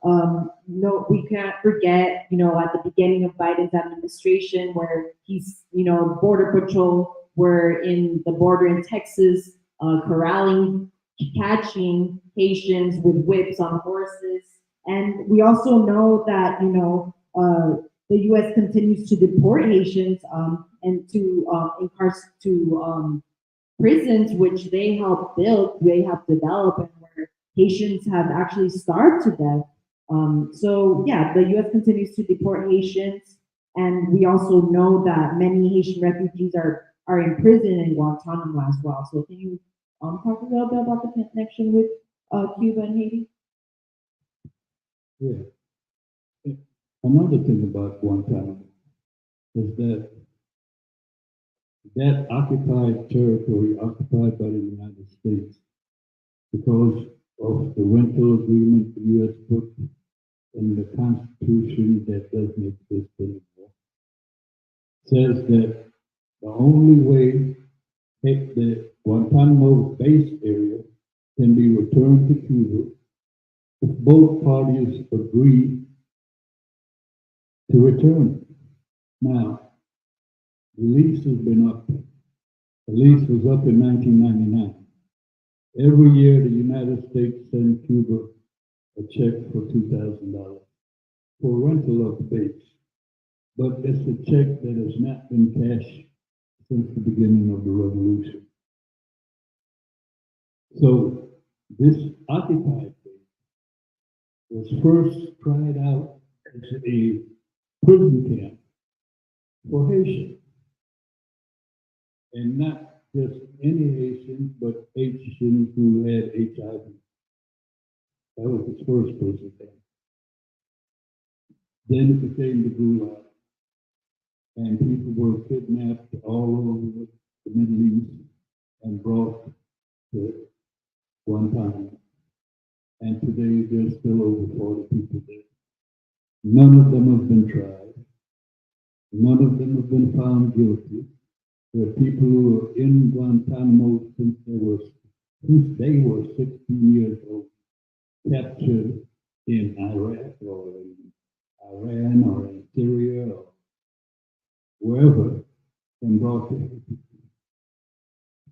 Speaker 3: we can't forget, at the beginning of Biden's administration, where he's, Border Patrol were in the border in Texas, corralling, catching Haitians with whips on horses. And we also know that, the U.S. continues to deport Haitians and to prisons, which they helped build, they helped develop, and where Haitians have actually starved to death. So yeah, the U.S. continues to deport Haitians, and we also know that many Haitian refugees are imprisoned in Guantánamo as well. So can you talk a little bit about the connection with Cuba and Haiti?
Speaker 4: Yeah. Another thing about Guantanamo is that occupied territory occupied by the United States, because of the rental agreement the U.S. put in the Constitution that doesn't exist anymore, says that the only way the Guantanamo base area can be returned to Cuba if both parties agree to return. Now, the lease has been up. The lease was up in 1999. Every year, the United States sends Cuba a check for $2,000 for rental of the base. But it's a check that has not been cashed since the beginning of the revolution. So this occupied base was first tried out as a prison camp for Haitians. And not just any Haitians, but Haitians who had HIV. That was its first prison camp. Then it became the Gulag, and people were kidnapped all over the Middle East and brought to Guantanamo. And today there's still over 40 people there. None of them have been tried. None of them have been found guilty. There are people who were in Guantanamo since they were 16 years old, captured in Iraq or in Iran or in Syria or wherever, and brought to Haiti.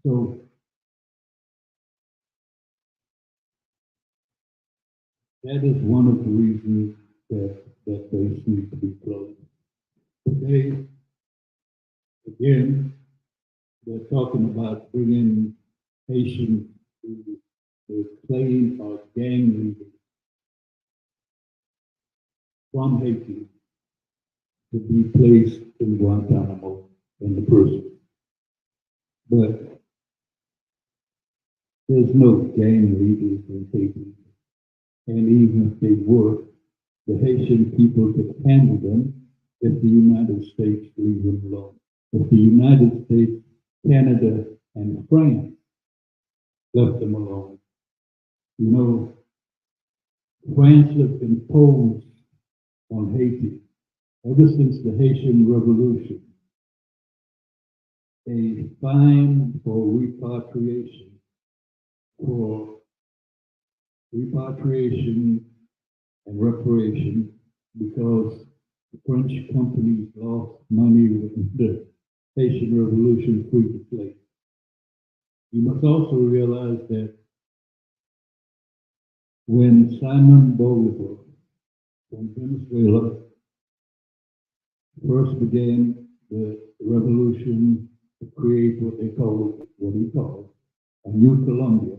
Speaker 4: So that is one of the reasons that base needs to be closed. Today, again, they're talking about bringing Haitian to the claim of gang leaders from Haiti to be placed in Guantánamo in the prison. But there's no gang leaders in Haiti. And even if they were, the Haitian people could handle them if the United States leave them alone. If the United States, Canada, and France left them alone. You know, France has imposed on Haiti, ever since the Haitian Revolution, a fine for repatriation and reparation because the French companies lost money with the Haitian Revolution freed the slaves. You must also realize that when Simon Bolivar from Venezuela first began the revolution to create what he called a new Colombia,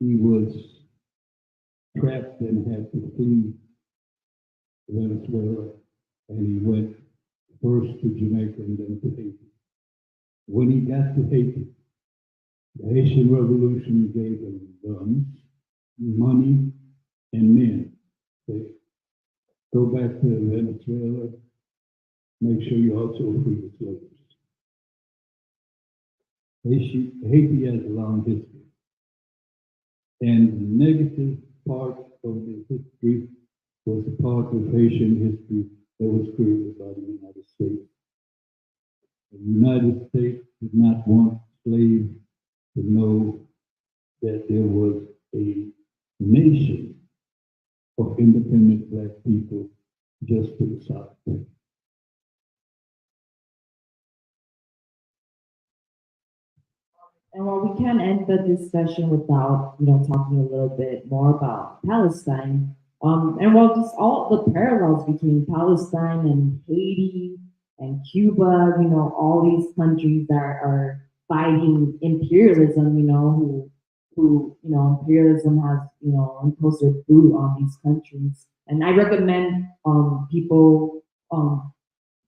Speaker 4: he was trapped and had to flee Venezuela, and he went first to Jamaica and then to Haiti. When he got to Haiti, the Haitian Revolution gave him guns, money, and men. They go back to Venezuela, make sure you also free the slaves. Haiti has a long history. And the negative part of the history was the part of Haitian history that was created by the United States. The United States did not want slaves to know that there was a nation of independent black people just to the south.
Speaker 3: And while we can't end the discussion without, talking a little bit more about Palestine, and well, just all the parallels between Palestine and Haiti and Cuba, all these countries that are fighting imperialism, who imperialism has, imposed their boot on these countries. And I recommend people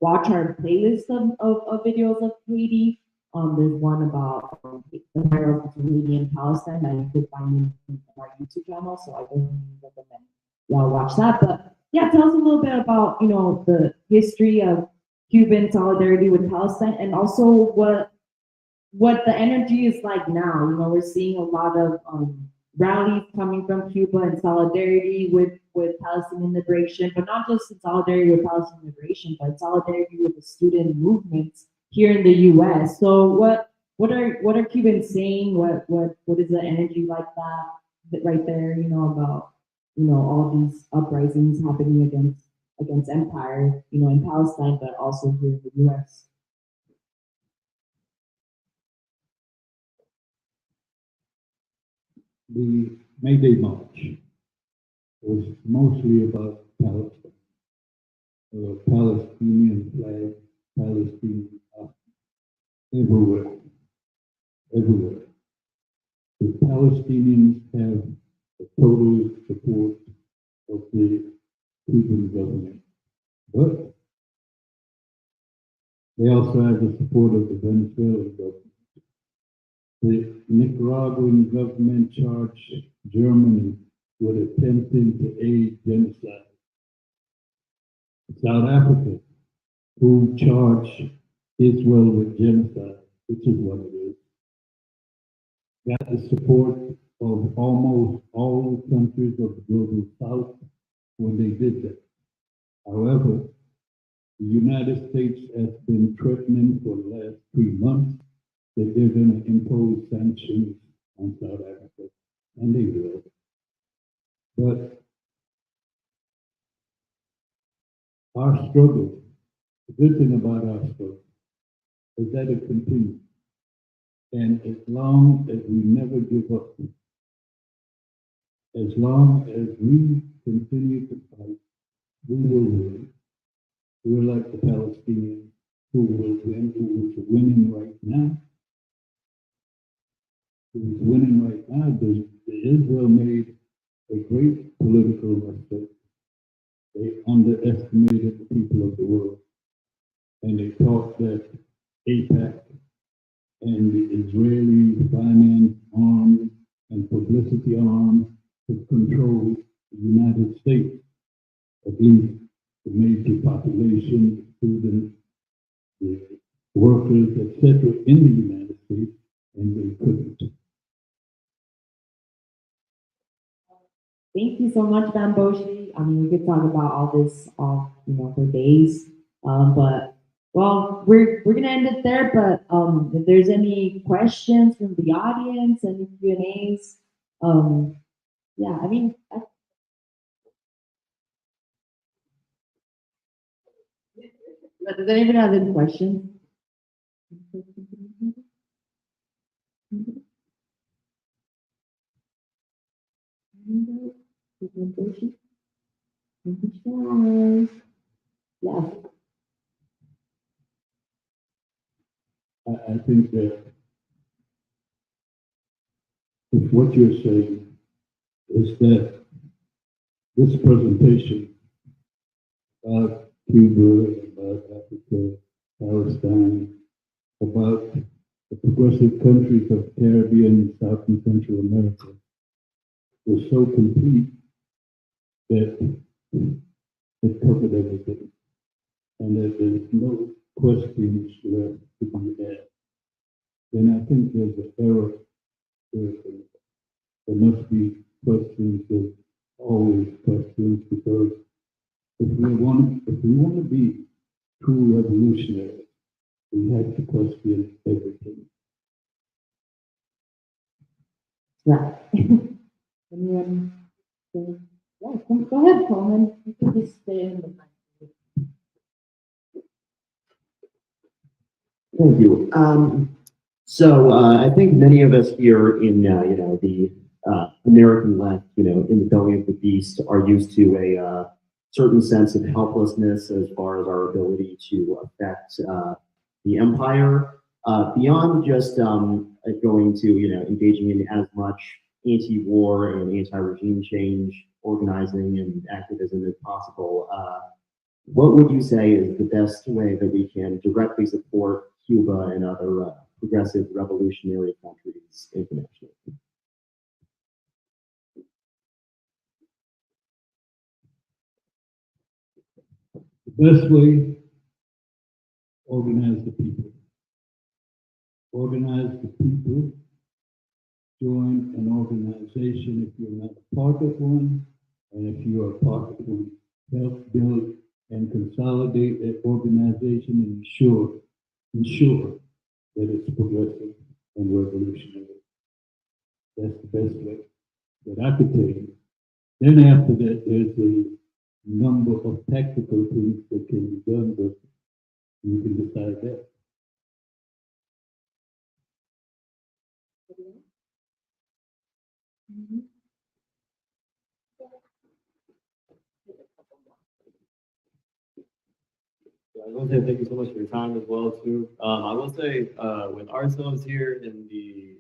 Speaker 3: watch our playlist of videos of Haiti. There's one about the parallels between Haiti and Palestine that you could find in our YouTube channel, so I definitely recommend y'all watch that. But yeah, tell us a little bit about the history of Cuban solidarity with Palestine, and also what the energy is like now. We're seeing a lot of rallies coming from Cuba in solidarity with Palestinian liberation, but not just in solidarity with Palestinian liberation, but in solidarity with the student movements here in the U.S. So what are Cubans saying? What is the energy like that right there? About all these uprisings happening against empire, in Palestine, but also here in the U.S.
Speaker 4: The May Day March was mostly about Palestine, Palestinian flag, Palestinian everywhere. The Palestinians have the total support of the Cuban government, but they also have the support of the Venezuelan government. The Nicaraguan government charged Germany with attempting to aid genocide. South Africa, who charged Israel with genocide, which is what it is, got the support of almost all countries of the global South when they did that. However, the United States has been threatening for the last 3 months that they're going to impose sanctions on South Africa, and they will. But our struggle, the good thing about our struggle is that it continues. And as long as we never give up, as long as we continue to fight, we will win. We're like the Palestinians who will win, who is winning right now. Who is winning right now. Israel made a great political mistake. They underestimated the people of the world. And they thought that AIPAC and the Israeli finance arm and publicity arm could control the United States, at least the major population, the students, the workers, etc., in the United States, and they couldn't.
Speaker 3: Thank you so much, Banbose. I mean, we could talk about all this, for days. But well, we're gonna end it there. But if there's any questions from the audience, any Q&As, yeah, I mean, does anybody have any questions? Yeah.
Speaker 4: I think that if what you're saying is that this presentation about Cuba, about Africa, Palestine, about the progressive countries of Caribbean, South and Central America was so complete that it covered everything, and that there's no questions left to be asked. Then I think there's an error. There must be questions. There's always questions, because if we want to be true revolutionaries, we have to question everything.
Speaker 3: Right. Anyone? Yeah, go ahead, Coleman. You can just stay in the mic.
Speaker 5: Thank you. I think many of us here in the American left, in the belly of the beast, are used to a certain sense of helplessness as far as our ability to affect the empire, beyond just going to engaging in as much anti-war and anti-regime change organizing and activism as possible. What would you say is the best way that we can directly support Cuba and other progressive revolutionary countries internationally?
Speaker 4: The best way, organize the people. Organize the people. Join an organization if you're not a part of one, and if you are a part of one, help build and consolidate that organization and ensure that it's progressive and revolutionary. That's the best way that I could tell you. Then after that, there's a number of tactical things that can be done, but you can decide that.
Speaker 6: Yeah, I want to say thank you so much for your time as well too. I will say with ourselves here in the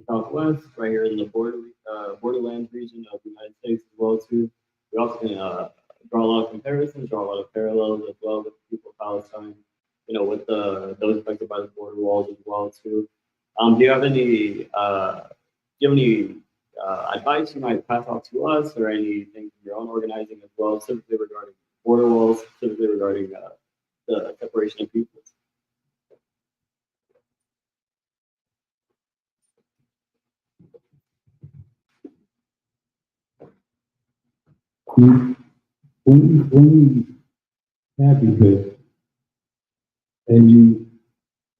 Speaker 6: Southwest, right here in the borderlands region of the United States as well too, we also can draw a lot of comparisons, draw a lot of parallels as well with the people of Palestine, with those affected by the border walls as well too. Do you have any advice you might pass out to us, or anything from your own organizing as well, specifically regarding border walls, specifically regarding the separation of peoples?
Speaker 4: When you have events and you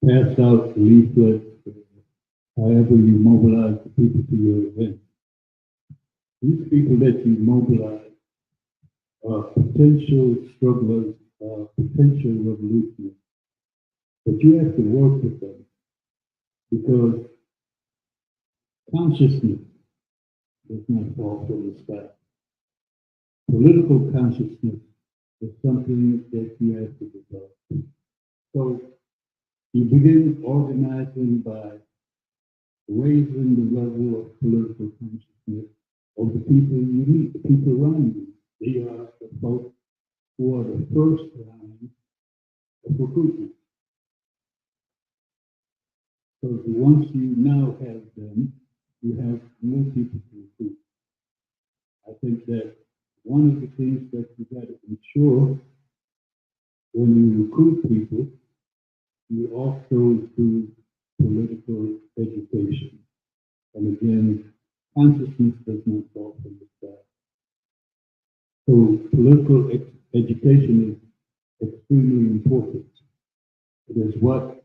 Speaker 4: pass out leaflets, however you mobilize the people to your event, these people that you mobilize are potential strugglers, potential revolutionists. But you have to work with them, because consciousness does not fall from the sky. Political consciousness is something that you have to develop. So you begin organizing by raising the level of political consciousness of the people you meet, the people around you. They are the folks who are the first line of recruitment. So once you now have them, you have more people to recruit. I think that one of the things that you got to ensure when you recruit people, you also do political education. And again, consciousness does not fall from the sky. So political education is extremely important. It is what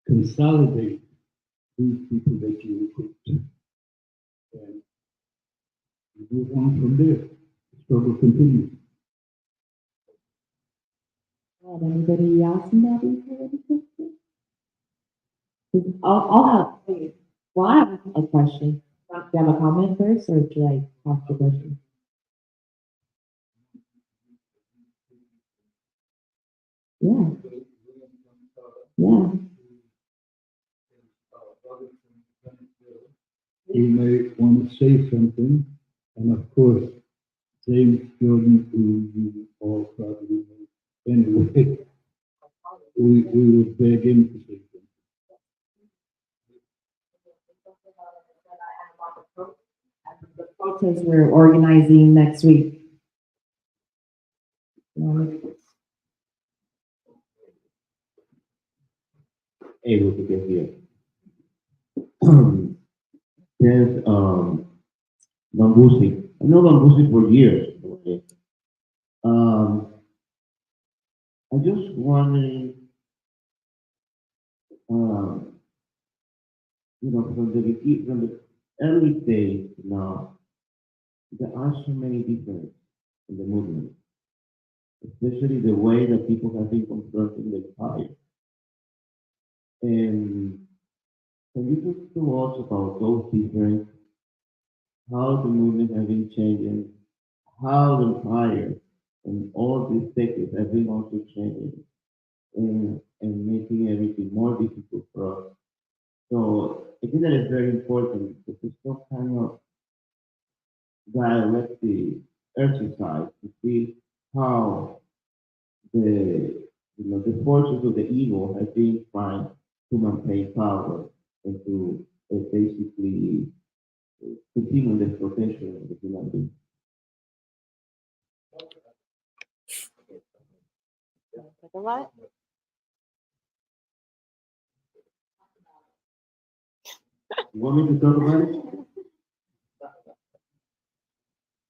Speaker 4: consolidates these people that you recruit. And you move on from there. The struggle continues.
Speaker 3: Anybody else in that political? I'll have, well, I have a question. Do you have a comment first, or should I ask the question? Yeah. Yeah.
Speaker 4: You may want to say something, and of course, James Jordan, who you all probably know anyway, we will beg him to say something.
Speaker 3: The protest we're organizing next week.
Speaker 7: Able to get here. There's Banbose. I know Banbose for years. Okay. I just wondering, from the early days now, there are so many differences in the movement, especially the way that people have been confronting the empire. And can you talk to us about those differences, how the movement has been changing, how the empire and all these decades have been also changing and making everything more difficult for us? So I think that is very important because it's some kind of dialectic exercise to see how the forces of the evil have been trying to maintain power and to basically continue the exploitation of the human being.
Speaker 1: Like a lot.
Speaker 7: You want me to talk about it?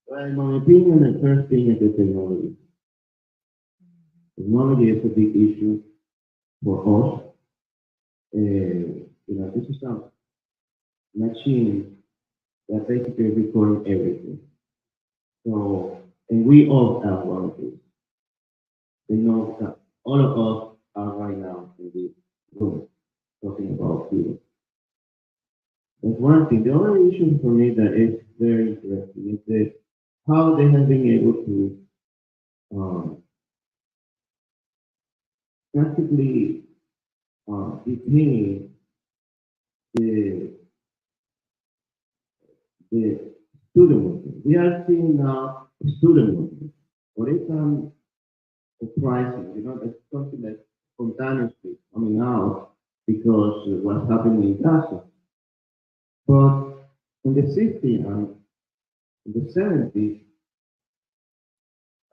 Speaker 7: Well, in my opinion, the first thing is the technology. Technology is a big issue for us. This is a machine that basically records everything. So, and we all have one of these. They know that all of us are right now in this room talking about Cuba. That's one thing. The other issue for me that is very interesting is how they have been able to practically detain the student movement. We are seeing now student movement. What is uprising? That's something that's spontaneously coming out because of what's happening in Gaza. But in the 60s and in the 70s,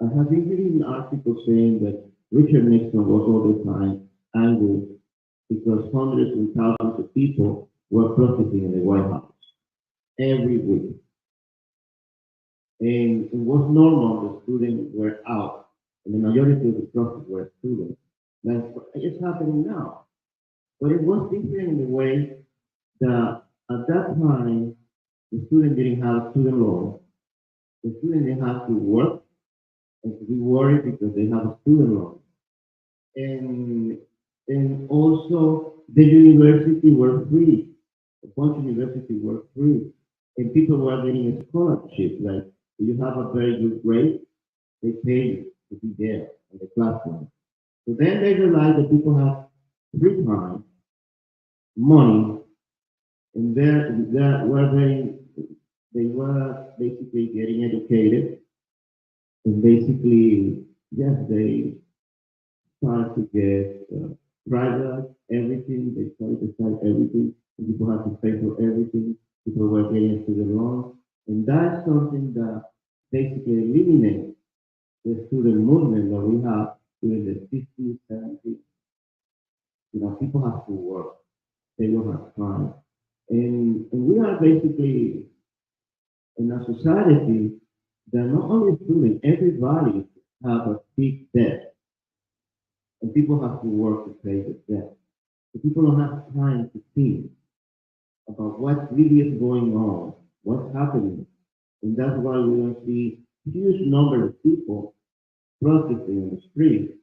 Speaker 7: I have been reading articles saying that Richard Nixon was all the time angry because hundreds and thousands of people were protesting in the White House every week. And it was normal the students were out, and the majority of the protests were students. That's it's happening now. But it was different in the way that at that time, the student didn't have student loan. The student didn't have to work and to be worried because they have a student loan. And also the university were free. A bunch of universities were free. And people were getting a scholarship. Like, if you have a very good grade, they pay you to be there in the classroom. So then they realize that people have free time, money, and they were basically getting educated, and basically, yes, they started to get private everything. They started to start everything. And people had to pay for everything. People were getting student loans, and that's something that basically eliminates the student movement that we have during the 50s, 70s. You know, people have to work. They don't have time. And we are basically in a society that not only students, everybody have a big debt. And people have to work to pay the debt. So people don't have time to think about what really is going on, what's happening. And that's why we don't see huge number of people protesting on the street.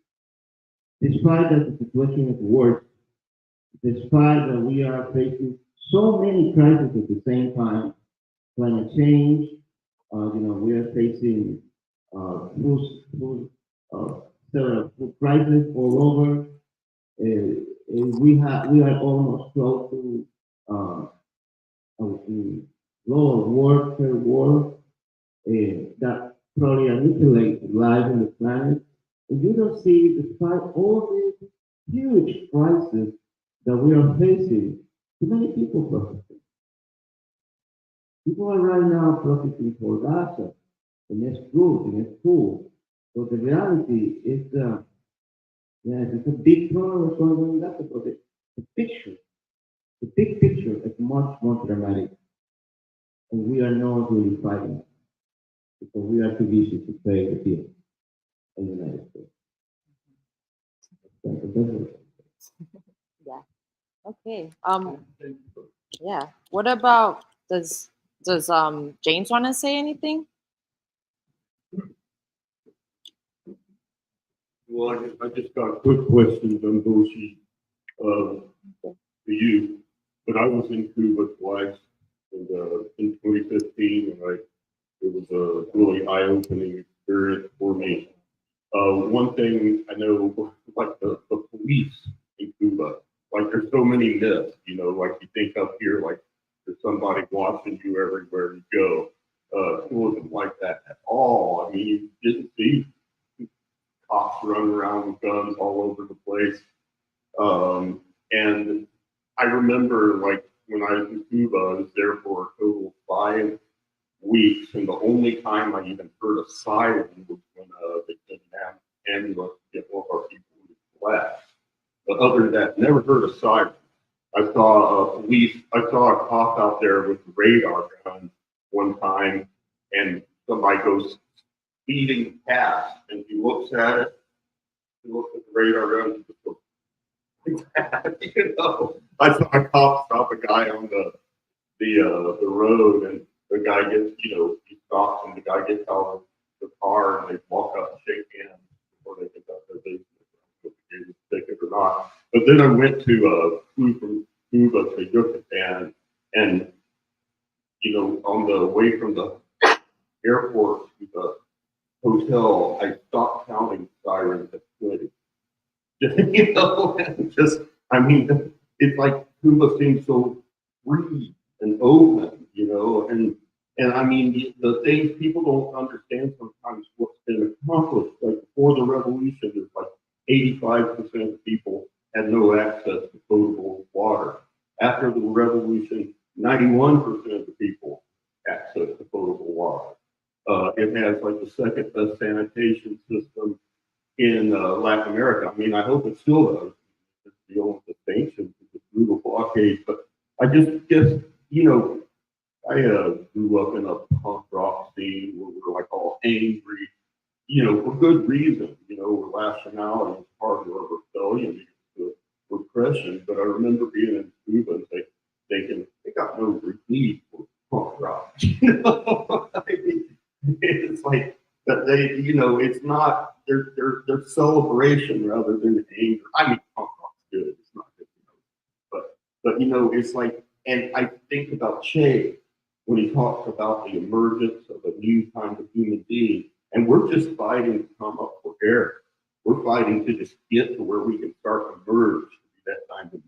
Speaker 7: Despite that the situation is worse, despite that we are facing so many crises at the same time, climate change, we are facing food crisis all over. We are almost close to a global warfare war that probably annihilates life on the planet. And you don't see, despite all these huge crises that we are facing, too many people protesting. People are right now protesting for Gaza, in their schools, in their schools. So the reality is, yes, it's a big problem what's going on in Gaza, but the picture, the big picture is much more dramatic. And we are not really fighting because we are too busy to pay the bill in the United States.
Speaker 1: Yeah. Okay. Yeah. What about does James want to say anything?
Speaker 2: Well, I just got a quick question, Banbose, for you. But I was in Cuba twice, and in 2015, and it was a really eye-opening experience for me. One thing I know, like the police in Cuba, like there's so many myths, like you think up here, like there's somebody watching you everywhere you go. It wasn't like that at all. I mean, you didn't see cops running around with guns all over the place. And I remember, like, when I was in Cuba, I was there for a total of 5 weeks, and the only time I even heard a siren was when they sent an ambulance to get one of our people in the class. But other than that, never heard a siren. I saw a cop out there with a radar gun one time, and somebody goes speeding past, and he looks at it, he looks at the radar gun, and just goes, I saw a cop stop a guy on the road, and the guy gets, he stops, and the guy gets out of the car, and they walk up and shake hands before they get out their business, if they gave a ticket or not. But then I went to flew from Cuba to Yucatan, and on the way from the airport to the hotel, I stopped counting sirens at 20. And just, I mean, it's like Cuba seems so free and open, and I mean, the things people don't understand sometimes what's been accomplished. Like before the revolution, there's like 85% of people had no access to potable water. After the revolution, 91% of the people access to potable water. It has like the second best sanitation system in Latin America. I mean, I hope it still does. It's the only distinction, it's a brutal blockade. But I just guess, I grew up in a punk rock scene where we were like all angry, for good reason. We're lashing out and it's part of our rebellion against the repression. But I remember being in Cuba and thinking, they got no relief for punk rock. I mean, it's like that they, it's not their celebration rather than anger. I mean, punk rock's good. It's not good, but it's like, and I think about Che when he talks about the emergence of a new kind of human being. And we're just fighting to come up for air. We're fighting to just get to where we can start to merge to be that kind of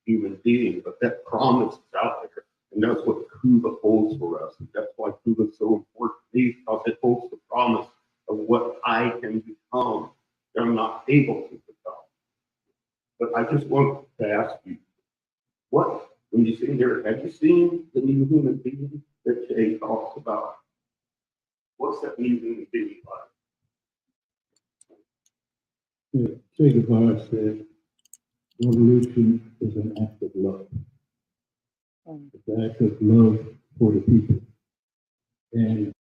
Speaker 2: human being. But that promise is out there. And that's what Cuba holds for us. And that's why Cuba is so important to me, because it holds the promise of what I can become that I'm not able to become. But I just want to ask you, what, when you sit here, have you seen the new human being that Jay talks about? What's that new human being like?
Speaker 4: Che Guevara said, revolution is an act of love. It's an act of love for the people. And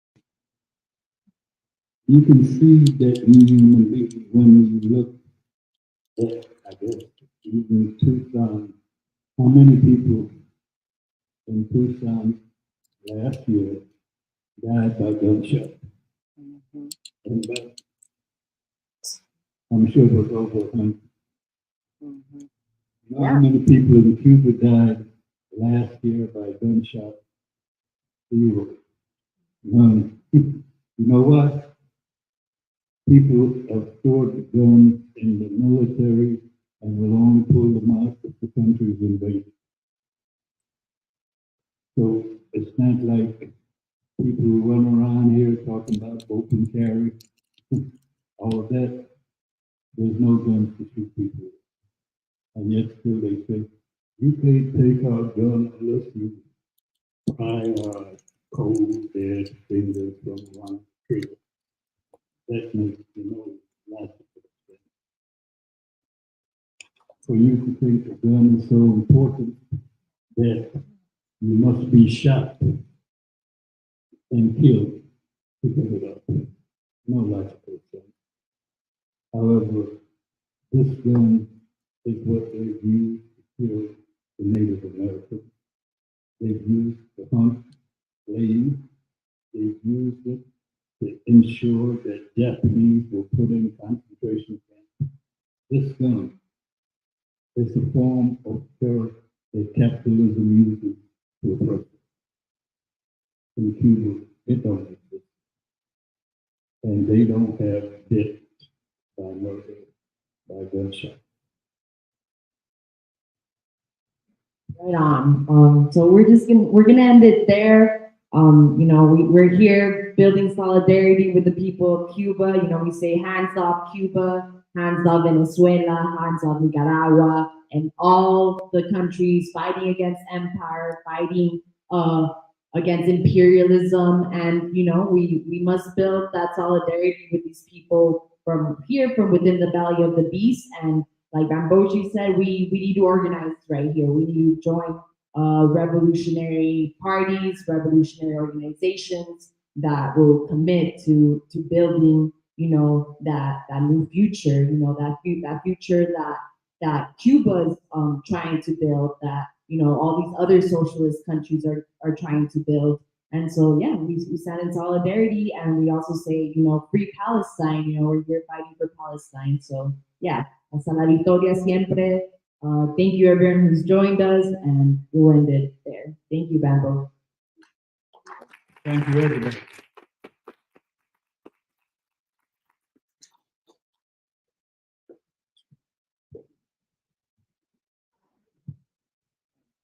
Speaker 4: you can see that new human being when you look at, I guess, even Tucson, how many people in Tucson last year died by gunshot. And I'm sure it was over 100. You know how many people in Cuba died last year by gunshot? 0. None. You know what? People have stored guns in the military and will only pull them out if the country is invaded. So it's not like people who run around here talking about open carry, all of that. There's no guns to shoot people with. And yet still they say, you can't take our gun unless you pry our cold dead fingers from one trigger. That makes lots of sense. For you to think a gun is so important that you must be shot and killed to pick it up. No logical sense. However, this gun is what they've used to kill the Native Americans. They've used to hunt slaves. They've used it to ensure that Japanese were put in concentration camps. This gun is a form of terror that capitalism uses to oppress us. In Cuba, it don't exist. And they don't have death by murder, by gunshot.
Speaker 3: Right on. So we're gonna end it there. We're here building solidarity with the people of Cuba. We say hands off Cuba, hands off Venezuela, hands off Nicaragua, and all the countries fighting against empire, fighting against imperialism. And we must build that solidarity with these people from here, from within the belly of the beast. And like Banbose said, we need to organize right here. We need to join revolutionary parties, revolutionary organizations that will commit to building, that new future, that future that Cuba's trying to build, that all these other socialist countries are trying to build. And so yeah, we stand in solidarity, and we also say, free Palestine. We're here fighting for Palestine. So yeah, hasta la victoria siempre. Thank you everyone who's joined us, and we'll end it there. Thank you, Bambo.
Speaker 4: Thank you, everybody.